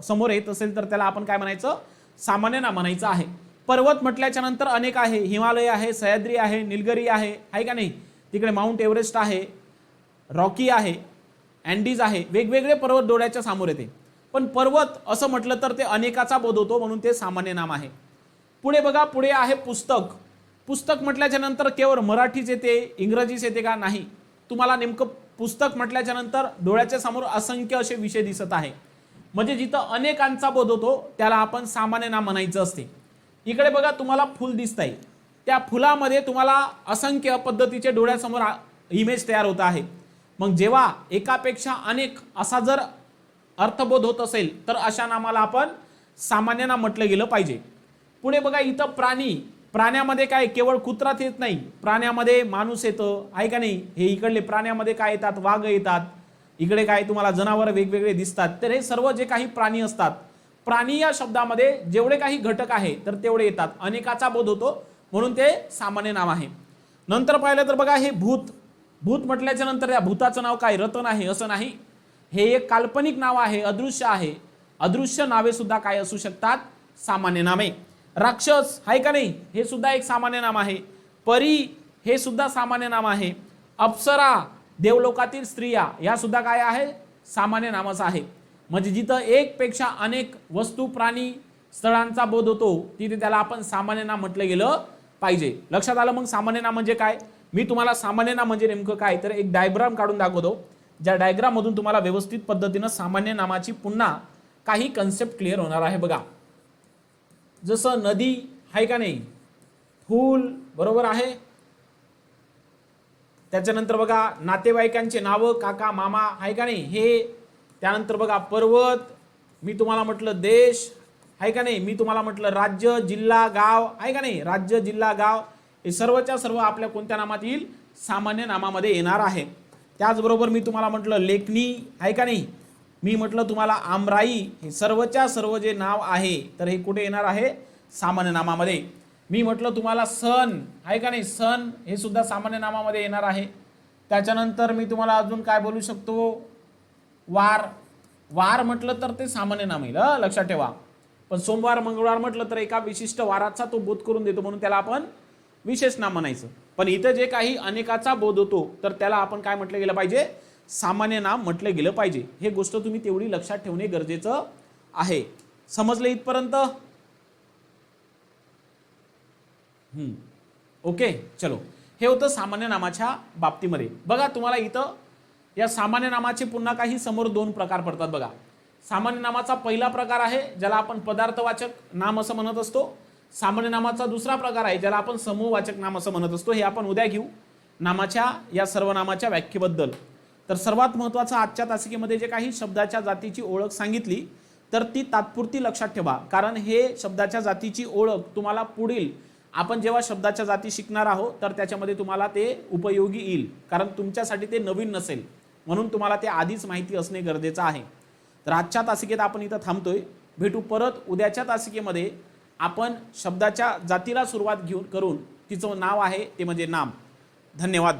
समोर येत असेल तर त्याला आपण काय म्हणायचं, सामान्य नाम म्हणायचं आहे. पर्वत म्हटल्याच्या नंतर अनेक आहे, हिमालय आहे, सह्याद्री आहे, निलगिरी आहे का नाही, तिकडे माउंट एव्हरेस्ट आहे, रॉकी आहे, अँडीज आहे, वेगवेगळे पर्वत डोळ्याच्या समोर येते. पण पर्वत असं म्हटलं तर ते अनेकाचा बोध होतो, म्हणून ते सामान्य नाम आहे. पुढे बघा, पुढे आहे पुस्तक. पुस्तक म्हटल्याच्या नंतर केवळ मराठीच येते, इंग्रजीच येते का? नाही. तुम्हाला नेमकं पुस्तक म्हटल्याच्या नंतर डोळ्याच्या समोर असंख्य असे विषय दिसत आहे. म्हणजे जिथं अनेकांचा बोध होतो त्याला आपण सामान्य नाम म्हणायचं असते. इकडे बघा, तुम्हाला फुल दिसतंय, त्या फुलामध्ये तुम्हाला असंख्य पद्धतीचे डोळ्यासमोर इमेज तयार होत आहे. मग जेव्हा एकापेक्षा अनेक असा जर अर्थबोध होत असेल तर अशा नामाला आपण सामान्य नाम म्हटलं गेलं पाहिजे. पुढे बघा, इथं प्राणी. प्राण्यामध्ये काय केवळ कुत्राच येत नाही, प्राण्यामध्ये माणूस येतं आहे का नाही. हे इकडले प्राण्यामध्ये काय येतात, वाघ येतात. इकडे काय तुम्हाला जनावर वेगवेगळे दिसतात. तर हे सर्व जे काही प्राणी असतात, प्राणी या शब्दामध्ये जेवढे काही घटक आहे तर तेवढे येतात. अनेकाचा बोध होतो म्हणून ते सामान्य नाम आहे. नंतर पाहिलं तर बघा, हे भूत. भूत म्हटल्याच्या नंतर या भूताचं नाव काय रतन आहे असं नाही. हे एक काल्पनिक नाव आहे, अदृश्य आहे. अदृश्य नावे सुद्धा काय असू शकतात, सामान्य नामे. राक्षस आहे का नाही, हे सुद्धा एक सामान्य नाम आहे. परी हे सुद्धा सामान्य नाम आहे. अप्सरा, देवलोकातील स्त्रिया, या सुद्धा काय आहे, सामान्य नामच आहे. म्हणजे जिथं एक पेक्षा अनेक वस्तू, प्राणी, स्थळांचा बोध होतो तिथे त्याला आपण सामान्य नाम म्हटलं गेलं पाहिजे. लक्षात आलं? मग सामान्य नाम म्हणजे काय? मी तुम्हाला सामान्य नाम म्हणजे नेमकं काय तर एक डायग्राम काढून दाखवतो, ज्या डायग्राम मधून तुम्हाला व्यवस्थित पद्धतीनं सामान्य नामाची पुन्हा काही कन्सेप्ट क्लिअर होणार आहे. बघा, जसं नदी आहे का नाही, फूल बरोबर आहे. त्याच्यानंतर बघा, नातेवाईकांचे नावं, काका मामा आहे का नाही हे. त्यानंतर बघा, पर्वत, मी तुम्हाला म्हटलं देश आहे का नाही, मी तुम्हाला म्हटलं राज्य, जिल्हा, गाव आहे का नाही. राज्य, जिल्हा, गाव हे सर्वच्या सर्व आपल्या कोणत्या नामात येईल, सामान्य नामामध्ये येणार आहे. त्याचबरोबर मी तुम्हाला म्हटलं लेखनी आहे का नाही, मी म्हटलं तुम्हाला आमराई, हे सर्वच्या सर्व जे नाव आहे तर हे कुठे येणार आहे, सामान्य नामामध्ये. मी म्हटलं तुम्हाला सण आहे का नाही, सण हे सुद्धा सामान्य नामामध्ये येणार आहे. त्याच्यानंतर मी तुम्हाला अजून काय बोलू शकतो, वार. वार म्हटलं तर ते सामान्य नाम येईल, लक्षात ठेवा. पण सोमवार, मंगळवार म्हटलं तर एका विशिष्ट वाराचा तो बोध करून देतो म्हणून त्याला आपण विशेष नाम म्हणायचं. पण इथं जे काही अनेकाचा बोध होतो तर त्याला आपण काय म्हटलं गेलं पाहिजे, सामान्य नाम म्हटलं गेलं पाहिजे. हे गोष्ट तुम्ही तेवढी लक्षात ठेवणे गरजेचं आहे. समजले इथपर्यंत? ओके, चलो. हे होतं सामान्य नामाच्या बाबतीमध्ये. बघा, तुम्हाला इथं या सामान्य नामाचे पुन्हा काही समोर दोन प्रकार पडतात. बघा, सामान्य नामाचा पहिला प्रकार आहे ज्याला आपण पदार्थवाचक नाम असं म्हणत असतो. सामान्य नामाचा दुसरा प्रकार आहे ज्याला आपण समूहवाचक नाम असं म्हणत असतो. हे आपण उद्या घेऊ नामाच्या या सर्वनामाच्या व्याख्येबद्दल. तर सर्वात महत्त्वाचं आजच्या तासिकेमध्ये जे काही शब्दाच्या जातीची ओळख सांगितली तर ती तात्पुरती लक्षात ठेवा. कारण हे शब्दाच्या जातीची ओळख तुम्हाला पुढील आपण जेव्हा शब्दाच्या जाती शिकणार आहोत तर त्याच्यामध्ये तुम्हाला ते उपयोगी येईल. कारण तुमच्यासाठी ते नवीन नसेल म्हणून तुम्हाला ते आधीच माहिती असणे गरजेचं आहे. तर आजच्या तासिकेत आपण इथं थांबतोय. भेटू परत उद्याच्या तासिकेमध्ये. आपण शब्दाच्या जातीला सुरुवात करून तिचं नाव आहे ते म्हणजे नाम. धन्यवाद.